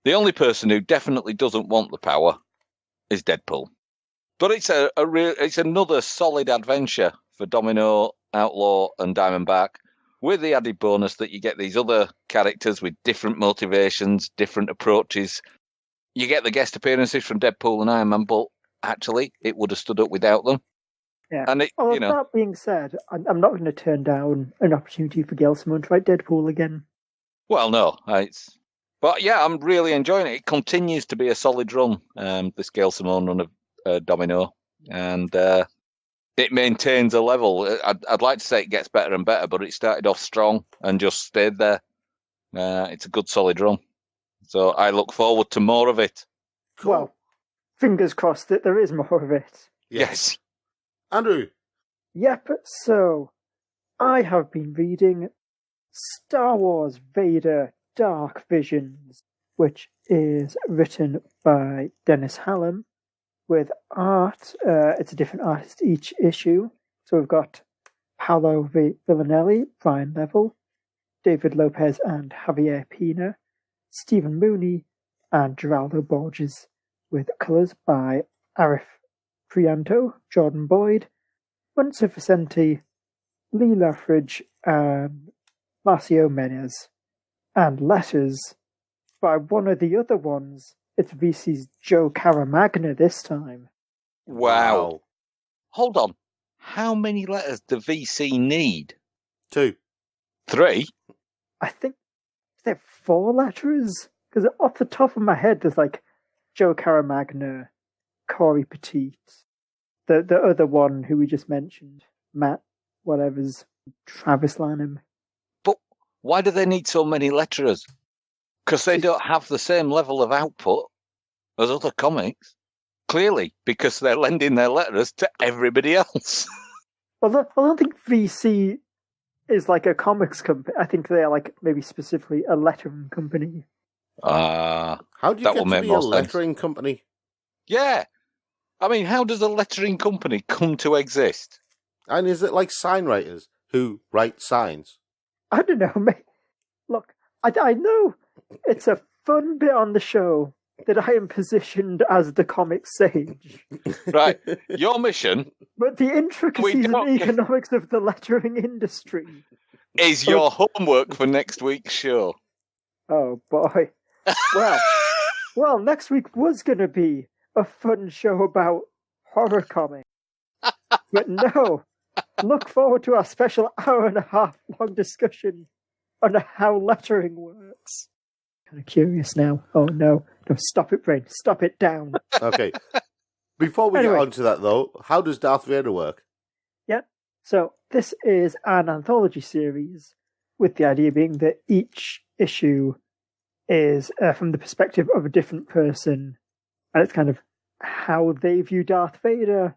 The only person who definitely doesn't want the power is Deadpool. But it's another solid adventure for Domino, Outlaw, and Diamondback, with the added bonus that you get these other characters with different motivations, different approaches. You get the guest appearances from Deadpool and Iron Man, but actually it would have stood up without them. Yeah. And that being said, I'm not going to turn down an opportunity for Gail Simone to write Deadpool again. Well, no, but yeah, I'm really enjoying it. It continues to be a solid run, this Gail Simone run of Domino, and it maintains a level. I'd like to say it gets better and better, but it started off strong and just stayed there. It's a good, solid run. So I look forward to more of it. Cool. Well, fingers crossed that there is more of it. Yes. Andrew? Yep, so I have been reading Star Wars Vader Dark Visions, which is written by Dennis Hallam, with art. It's a different artist each issue. So we've got Paolo Villanelli, Brian Neville, David Lopez and Javier Pina, Stephen Mooney, and Geraldo Borges, with colours by Arif Prianto, Jordan Boyd, Munzer Vicente, Lee Laffridge, and Marcio Menez. And letters by one of the other ones. It's VC's Joe Caramagna this time. Wow. Hold on. How many letters do VC need? 2. 3? I think they're 4 letters. Because off the top of my head, there's like Joe Caramagna, Corey Petit, the other one who we just mentioned, Matt, whatever's, Travis Lanham. But why do they need so many letterers? Because they don't have the same level of output as other comics. Clearly, because they're lending their letters to everybody else. Well, I don't think VC is like a comics company. I think they're like maybe specifically a lettering company. How do you get to be a lettering company? Yeah. I mean, how does a lettering company come to exist? And is it like sign writers who write signs? I don't know, mate. Look, I know it's a fun bit on the show that I am positioned as the comic sage. Right. Your mission... But the intricacies and economics of the lettering industry... is your homework for next week's show. Oh, boy. Well, next week was going to be a fun show about horror comics. But no, look forward to our special hour-and-a-half long discussion on how lettering works. Kind of curious now. Oh no, stop it, brain. Stop it down. Okay. Before we get on to that, though, how does Darth Vader work? Yeah. So this is an anthology series, with the idea being that each issue is from the perspective of a different person, and it's kind of how they view Darth Vader,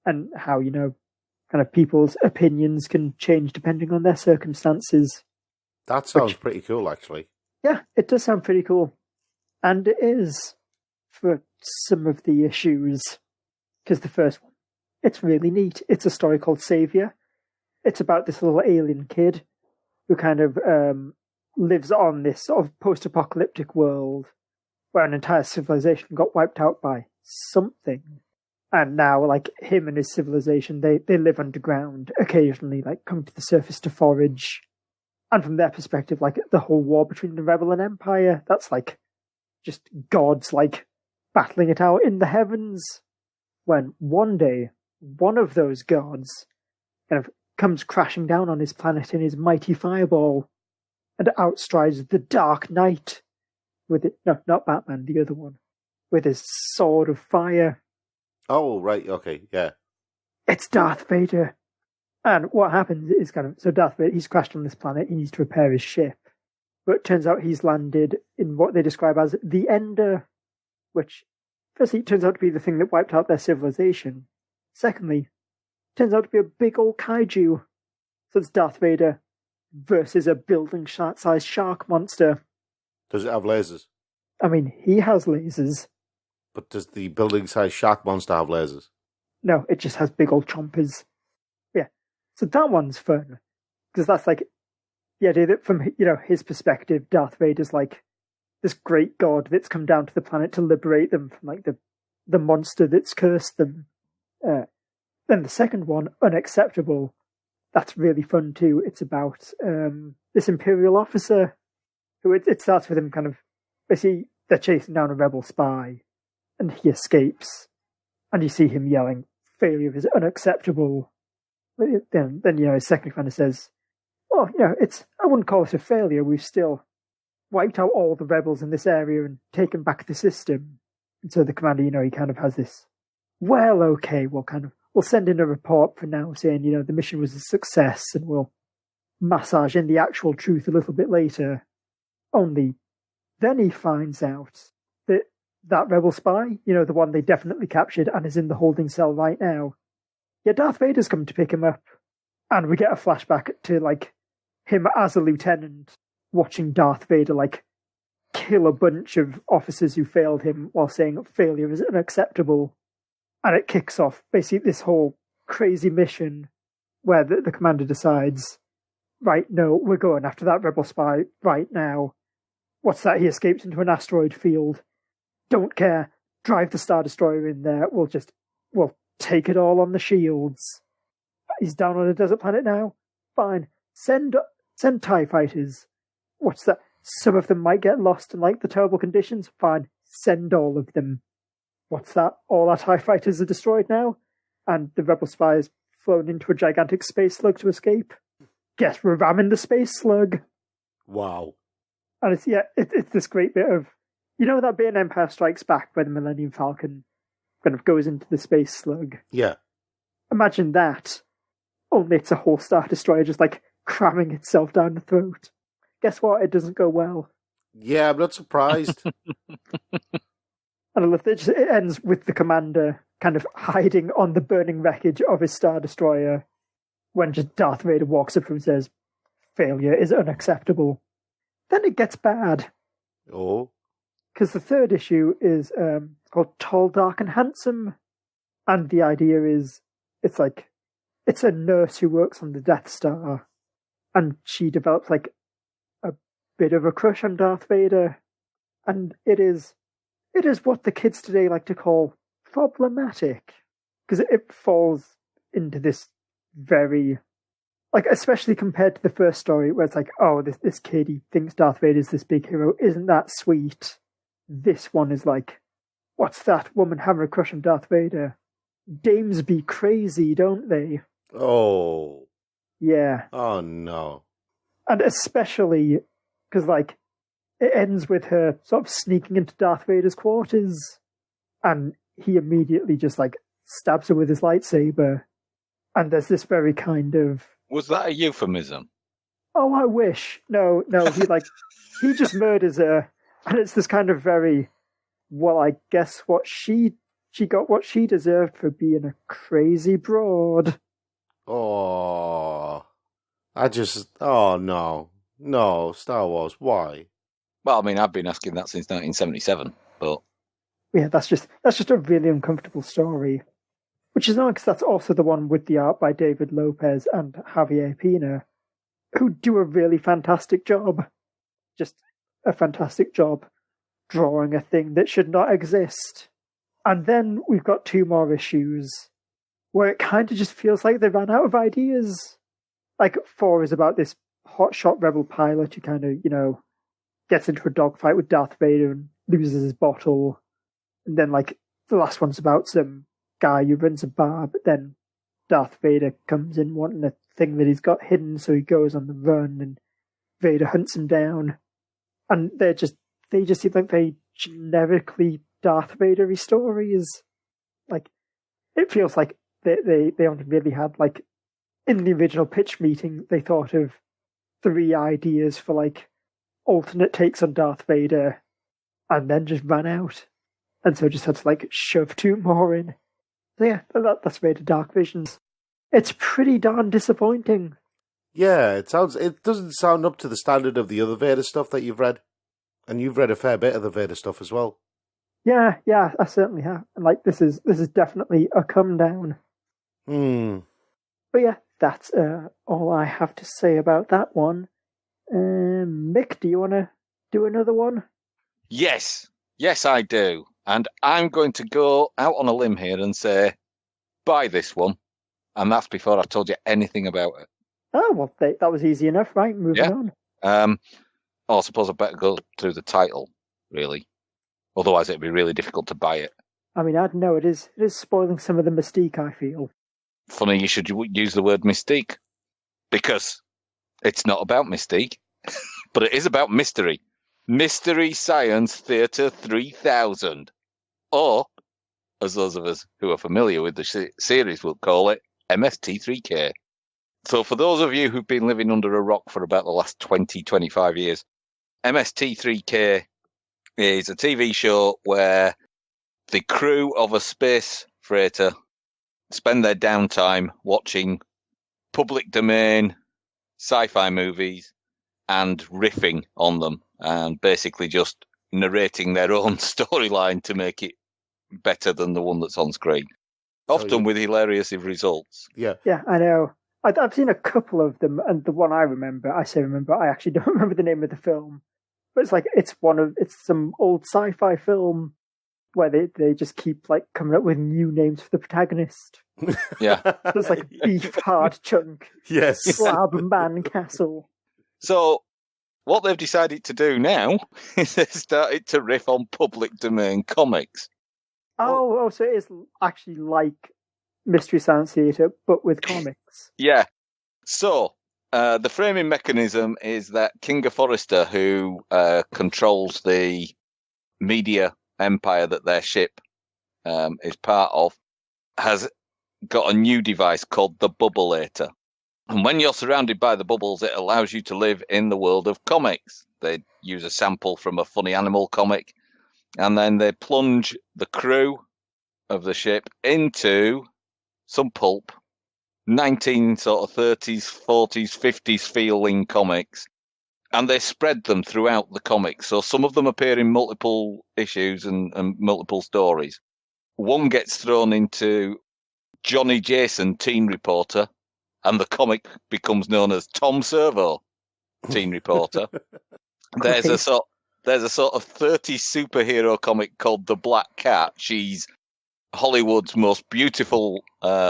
and how, kind of people's opinions can change depending on their circumstances. That sounds pretty cool, actually. Yeah, it does sound pretty cool. And it is for some of the issues. Because the first one, it's really neat. It's a story called Savior. it's about this little alien kid who kind of lives on this sort of post-apocalyptic world where an entire civilization got wiped out by something. And now, like, him and his civilization, they live underground, occasionally, like, come to the surface to forage. And from their perspective, like, the whole war between the Rebel and Empire, that's, like, just gods, like, battling it out in the heavens. When one day, one of those gods kind of comes crashing down on his planet in his mighty fireball and outstrides the Dark Knight with it. No, not Batman, the other one. With his sword of fire. Oh, right, okay, yeah. It's Darth Vader. And what happens is so Darth Vader, he's crashed on this planet, he needs to repair his ship. But it turns out he's landed in what they describe as the Ender, which, firstly, turns out to be the thing that wiped out their civilization. Secondly, turns out to be a big old kaiju. So it's Darth Vader versus a building-sized shark monster. Does it have lasers? I mean, he has lasers. But does the building-sized shark monster have lasers? No, it just has big old chompers. Yeah, so that one's fun. Because that's like the idea that from, his perspective, Darth Vader's like this great god that's come down to the planet to liberate them from like the monster that's cursed them. Then the second one, Unacceptable, that's really fun too. It's about this Imperial officer who it starts with him kind of, basically they're chasing down a rebel spy and he escapes and you see him yelling, failure is unacceptable. Then his second commander says, well, I wouldn't call it a failure. We've still wiped out all the rebels in this area and taken back the system. And so the commander, he kind of has this, well, okay, we'll send in a report for now saying, the mission was a success and we'll massage in the actual truth a little bit later. Only then he finds out that rebel spy, the one they definitely captured and is in the holding cell right now, Darth Vader's come to pick him up. And we get a flashback to, like, him as a lieutenant watching Darth Vader, like, kill a bunch of officers who failed him while saying failure is unacceptable. And it kicks off basically this whole crazy mission where the commander decides, right, no, we're going after that rebel spy right now. What's that? He escapes into an asteroid field. Don't care. Drive the Star Destroyer in there. We'll take it all on the shields. He's down on a desert planet now. Fine. Send TIE fighters. What's that? Some of them might get lost in, like, the terrible conditions. Fine. Send all of them. What's that? All our TIE fighters are destroyed now? And the rebel spy has flown into a gigantic space slug to escape? Guess we're ramming the space slug. Wow. And it's this great bit of, that bit in Empire Strikes Back where the Millennium Falcon kind of goes into the space slug? Yeah. Imagine that. Only it's a whole Star Destroyer just, like, cramming itself down the throat. Guess what? It doesn't go well. Yeah, I'm not surprised. And I love that it ends with the commander kind of hiding on the burning wreckage of his Star Destroyer when just Darth Vader walks up and says, failure is unacceptable. Then it gets bad. Oh. Because the third issue is called Tall, Dark and Handsome. And the idea is, it's a nurse who works on the Death Star. And she develops, like, a bit of a crush on Darth Vader. And it is what the kids today like to call problematic. Because it falls into this very, like, especially compared to the first story, where it's like, oh, this kid, he thinks Darth Vader's this big hero. Isn't that sweet? This one is like, what's that woman having a crush on Darth Vader? Dames be crazy, don't they? Oh. Yeah. Oh, no. And especially because, like, it ends with her sort of sneaking into Darth Vader's quarters, and he immediately just, like, stabs her with his lightsaber. And there's this very kind of... Was that a euphemism? Oh, I wish. No, he just murders her. And it's this kind of very, well, I guess what she got what she deserved for being a crazy broad. Oh. Oh, no. No, Star Wars, why? Well, I mean, I've been asking that since 1977, but... Yeah, that's just a really uncomfortable story. Which is nice because that's also the one with the art by David Lopez and Javier Pina, who do a really fantastic job. Just a fantastic job drawing a thing that should not exist. And then we've got 2 more issues where it kind of just feels like they ran out of ideas. Like, 4 is about this hotshot rebel pilot who kind of, gets into a dogfight with Darth Vader and loses his bottle. And then, the last one's about some guy who runs a bar, but then Darth Vader comes in wanting a thing that he's got hidden, so he goes on the run, and Vader hunts him down. And they just seem like very generically Darth Vader-y stories. It feels like they only really had, in the original pitch meeting, they thought of 3 ideas for, alternate takes on Darth Vader, and then just ran out. And so just had to, shove 2 more in. So yeah, that's Vader Dark Visions. It's pretty darn disappointing. Yeah, it doesn't sound up to the standard of the other Vader stuff that you've read. And you've read a fair bit of the Vader stuff as well. Yeah, I certainly have. And this is definitely a come down. But yeah, that's all I have to say about that one. Mick, do you want to do another one? Yes, I do. And I'm going to go out on a limb here and say, buy this one. And that's before I've told you anything about it. Oh, well, that was easy enough, right? Moving on. I suppose I better go through the title, really. Otherwise, it'd be really difficult to buy it. I mean, I don't know. It is spoiling some of the mystique, I feel. Funny you should use the word mystique. Because it's not about mystique, but it is about mystery. Mystery Science Theatre 3000. Or, as those of us who are familiar with the series will call it, MST3K. So for those of you who've been living under a rock for about the last 20, 25 years, MST3K is a TV show where the crew of a space freighter spend their downtime watching public domain sci-fi movies and riffing on them and basically just narrating their own storyline to make it better than the one that's on screen. Often with hilarious results. Yeah. Yeah, I know. I've seen a couple of them, and the one I remember, I actually don't remember the name of the film. But it's some old sci-fi film where they just keep coming up with new names for the protagonist. Yeah. It's Beef Hard Chunk. Yes. Slab Man Castle. So what they've decided to do now is they've started to riff on public domain comics. Oh, so it is actually like Mystery Science Theatre, but with comics. Yeah. So, the framing mechanism is that Kinga Forrester, who controls the media empire that their ship is part of, has got a new device called the Bubbleator. And when you're surrounded by the bubbles, it allows you to live in the world of comics. They use a sample from a funny animal comic, and then they plunge the crew of the ship into some pulp, 1930s, 40s, 50s feeling comics, and they spread them throughout the comics. So some of them appear in multiple issues and multiple stories. One gets thrown into Johnny Jason, Teen Reporter, and the comic becomes known as Tom Servo, Teen Reporter. There's a sort of 30s superhero comic called The Black Cat. She's Hollywood's most beautiful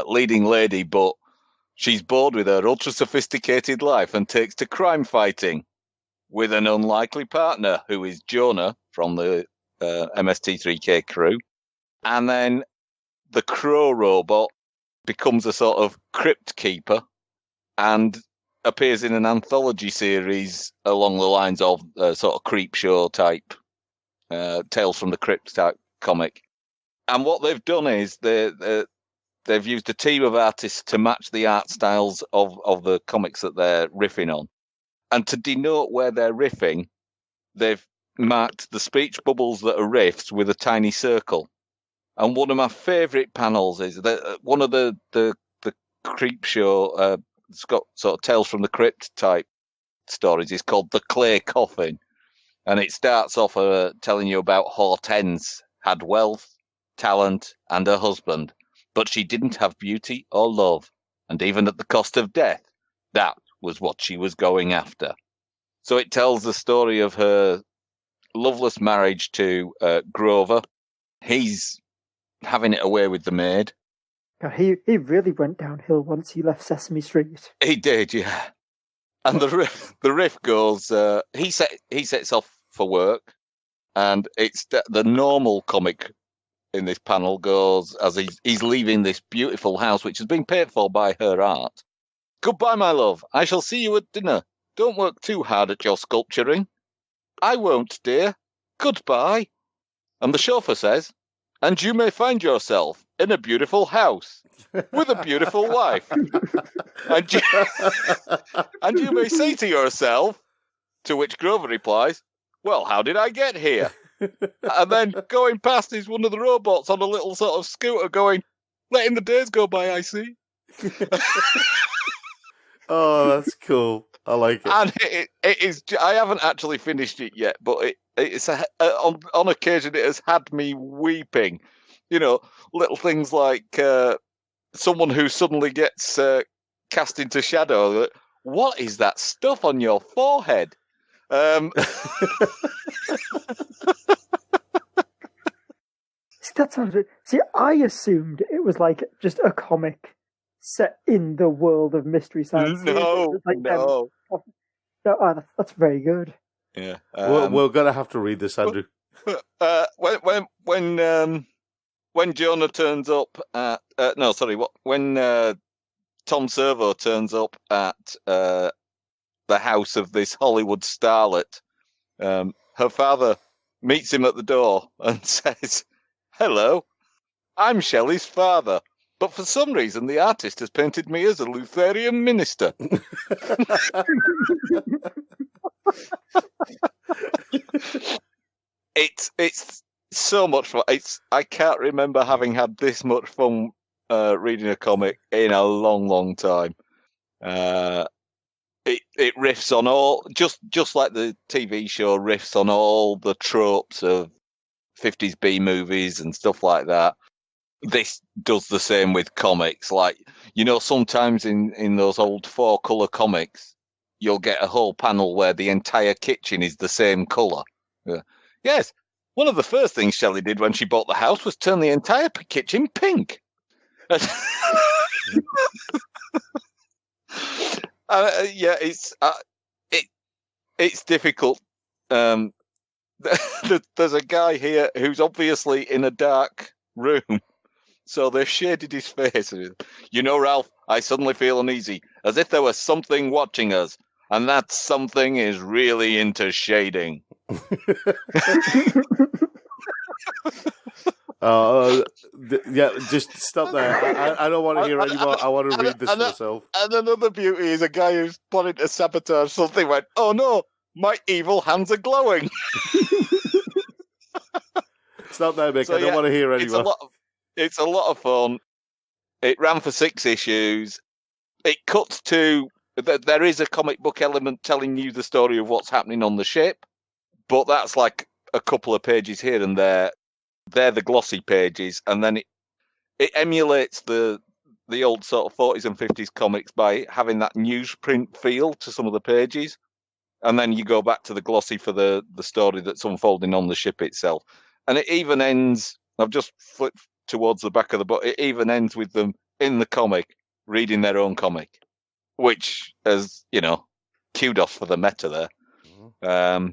leading lady, but she's bored with her ultra-sophisticated life and takes to crime fighting with an unlikely partner who is Jonah from the MST3K crew. And then the Crow robot becomes a sort of crypt keeper and appears in an anthology series along the lines of sort of creep show type, Tales from the Crypt type comic. And what they've done is they've used a team of artists to match the art styles of the comics that they're riffing on. And to denote where they're riffing, they've marked the speech bubbles that are riffs with a tiny circle. And one of my favourite panels is that one of the creep show, it's got sort of Tales from the Crypt type stories, is called The Clay Coffin. And it starts off telling you about Hortense had wealth, talent, and a husband. But she didn't have beauty or love, and even at the cost of death, that was what she was going after. So it tells the story of her loveless marriage to Grover. He's having it away with the maid. God, he really went downhill once he left Sesame Street. He did, yeah. And the riff goes, he sets off for work, and it's the normal comic in this panel goes as he's leaving this beautiful house, which has been paid for by her art. Goodbye, my love. I shall see you at dinner. Don't work too hard at your sculpturing. I won't, dear. Goodbye. And the chauffeur says, and you may find yourself in a beautiful house with a beautiful wife. And you may say to yourself, to which Grover replies, well, how did I get here? And then going past is one of the robots on a little sort of scooter going, letting the days go by, I see. Oh, that's cool. I like it. And it is, I haven't actually finished it yet, but it's on occasion it has had me weeping. You know, little things like someone who suddenly gets cast into shadow. What is that stuff on your forehead? That sounds good. See, I assumed it was like just a comic set in the world of Mystery Science. No. No, that's very good. Yeah, we're gonna have to read this, Andrew. When Jonah turns up at when Tom Servo turns up at the house of this Hollywood starlet, her father meets him at the door and says, hello, I'm Shelley's father, but for some reason the artist has painted me as a Lutheran minister. It's so much fun. I can't remember having had this much fun reading a comic in a long, long time. It riffs on all, just like the TV show riffs on all the tropes of 50s B movies and stuff like that. This does the same with comics. Like, you know, sometimes in those old 4-color comics, you'll get a whole panel where the entire kitchen is the same color. Yeah. Yes, one of the first things Shelley did when she bought the house was turn the entire kitchen pink. Yeah, it's difficult. There's a guy here who's obviously in a dark room, so they've shaded his face. You know, Ralph, I suddenly feel uneasy, as if there was something watching us, and that something is really into shading. Yeah, just stop there. I don't want to hear anymore. I want to read this myself. And another beauty is a guy who's planning to sabotage something went, oh no, my evil hands are glowing. Stop there, Mick. So, I don't want to hear anymore. It's a lot of fun. It ran for 6 issues. It cuts to... There is a comic book element telling you the story of what's happening on the ship, but that's like a couple of pages here and there. They're the glossy pages, and then it emulates the old sort of 40s and 50s comics by having that newsprint feel to some of the pages. And then you go back to the glossy for the story that's unfolding on the ship itself. And it even ends, I've just flipped towards the back of the book, it even ends with them in the comic reading their own comic, which, as you know, kudos for the meta there. Mm-hmm.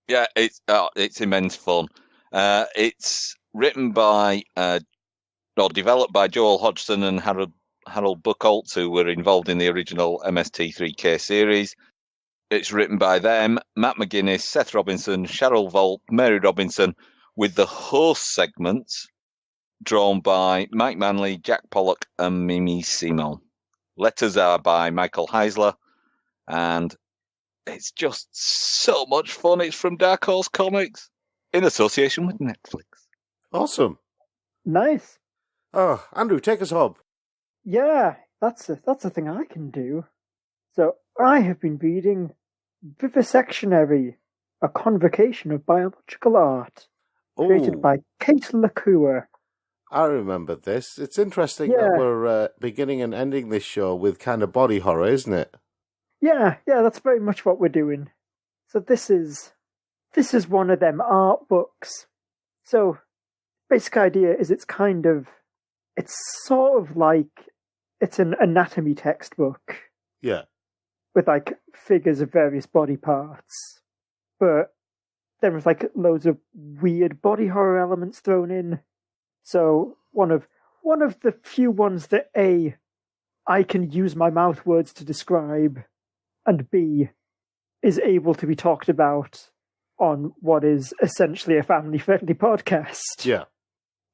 Yeah, it's immense fun. It's written by or developed by Joel Hodgson and Harold Buchholz, who were involved in the original MST3K series. It's written by them, Matt McGuinness, Seth Robinson, Cheryl Volpe, Mary Robinson, with the host segments drawn by Mike Manley, Jack Pollock, and Mimi Simon. Letters are by Michael Heisler, and it's just so much fun. It's from Dark Horse Comics in association with Netflix. Awesome. Nice. Oh, Andrew, take us home. Yeah, that's a thing I can do. So I have been reading Vivisectionary, a convocation of biological art, created by Kate LaCour I remember this. It's interesting Yeah. that we're beginning and ending this show with kind of body horror, isn't it? Yeah, that's very much what we're doing. So this is one of them art books. So basic idea is it's sort of like it's an anatomy textbook Yeah. with like figures of various body parts, but then with like loads of weird body horror elements thrown in. So one of the few ones that A, I can use my mouth words to describe, and B, is able to be talked about on what is essentially a family-friendly podcast. Yeah.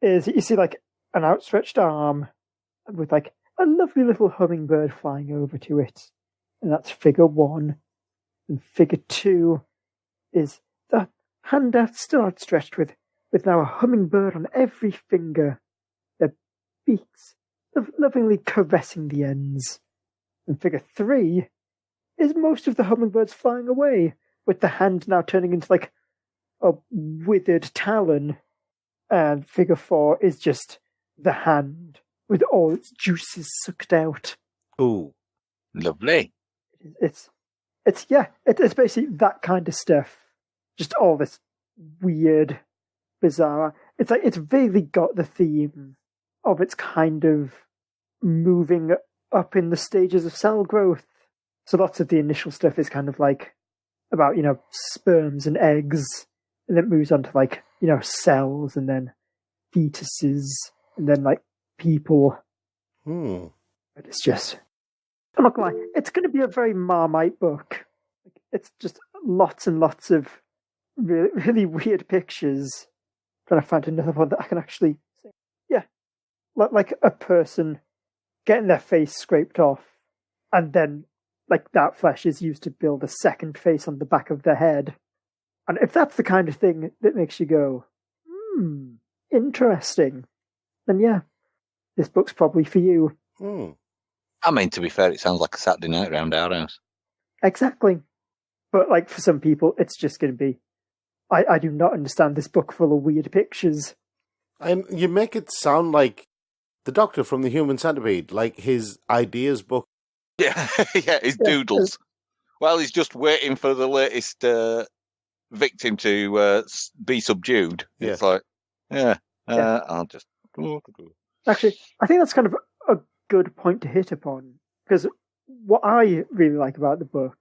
Is you see like an outstretched arm with like a lovely little hummingbird flying over to it, and that's figure 1. And figure 2 is the hand out still outstretched with now a hummingbird on every finger, their beaks lovingly caressing the ends. And figure 3 is most of the hummingbirds flying away, with the hand now turning into like a withered talon. And figure 4 is just the hand with all its juices sucked out. Ooh. Lovely. It's basically that kind of stuff. Just all this weird, bizarre. It's like it's vaguely got the theme of its kind of moving up in the stages of cell growth. So lots of the initial stuff is kind of like about, sperms and eggs, and then it moves on to like, cells, and then fetuses, and then like people. Hmm. But it's just, I'm not gonna lie, it's going to be a very Marmite book. It's just lots and lots of really, really weird pictures. Trying to find another one that I can actually say. Yeah, like a person getting their face scraped off, and then like that flesh is used to build a second face on the back of their head. And if that's the kind of thing that makes you go, interesting, then yeah, this book's probably for you. Hmm. I mean, to be fair, it sounds like a Saturday night round our house. Exactly. But like for some people, it's just going to be, I do not understand this book full of weird pictures. And you make it sound like the Doctor from the Human Centipede, like his ideas book. Yeah, yeah, his doodles. Well, he's just waiting for the latest victim to be subdued. Yeah. It's like, I'll just... Actually, I think that's kind of a good point to hit upon, because what I really like about the book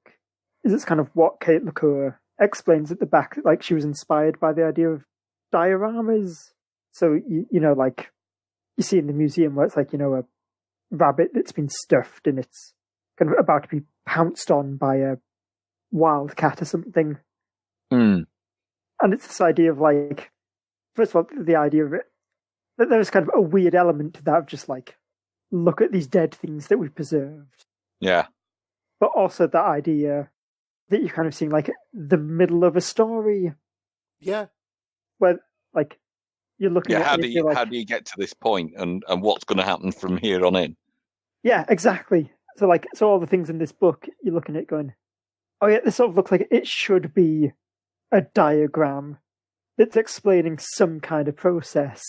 is it's kind of what Kate LaCour explains at the back, like she was inspired by the idea of dioramas. So, like you see in the museum where it's like, a rabbit that's been stuffed and it's kind of about to be pounced on by a wild cat or something. Mm. And it's this idea of like, first of all, the idea of it, that there's kind of a weird element to that of just like, look at these dead things that we've preserved. Yeah. But also that idea that you're kind of seeing like the middle of a story. Yeah. Where like you're looking at how do you get to this point and what's going to happen from here on in? Yeah, exactly. So all the things in this book you're looking at going, oh yeah, this sort of looks like it should be a diagram that's explaining some kind of process,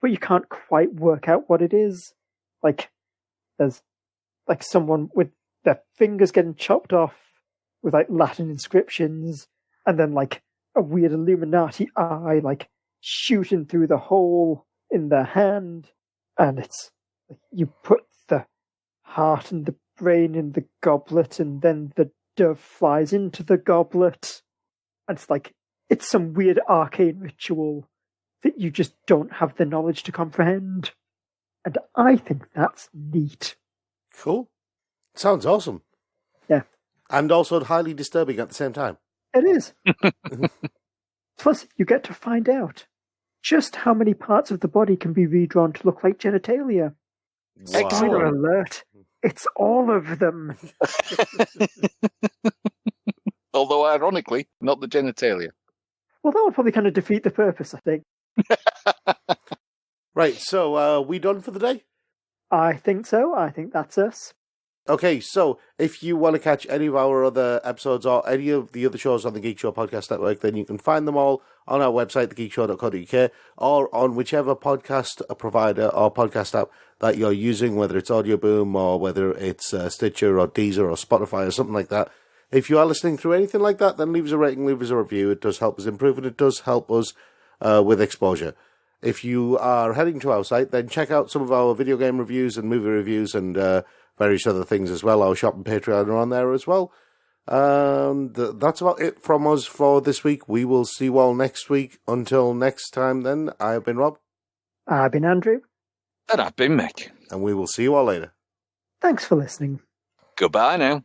but you can't quite work out what it is. Like there's like someone with their fingers getting chopped off with like Latin inscriptions, and then like a weird Illuminati eye like shooting through the hole in their hand, and it's like you put the heart and the brain in the goblet, and then the dove flies into the goblet, and it's like it's some weird arcane ritual that you just don't have the knowledge to comprehend. And I think that's neat. Cool. Sounds awesome. Yeah. And also highly disturbing at the same time. It is. Plus, you get to find out just how many parts of the body can be redrawn to look like genitalia. Wow. Spoiler alert, it's all of them. Although, ironically, not the genitalia. Well, that would probably kind of defeat the purpose, I think. Right, so we done for the day? I think so. I think that's us. Okay, so if you want to catch any of our other episodes or any of the other shows on the Geek Show Podcast Network, then you can find them all on our website, thegeekshow.co.uk, or on whichever podcast provider or podcast app that you're using, whether it's Audio Boom or whether it's Stitcher or Deezer or Spotify or something like that. If you are listening through anything like that, then leave us a rating, leave us a review. It does help us improve, and it does help us with exposure. If you are heading to our site, then check out some of our video game reviews and movie reviews and various other things as well. Our shop and Patreon are on there as well. And that's about it from us for this week. We will see you all next week. Until next time, then, I've been Rob. I've been Andrew. And I've been Mick. And we will see you all later. Thanks for listening. Goodbye now.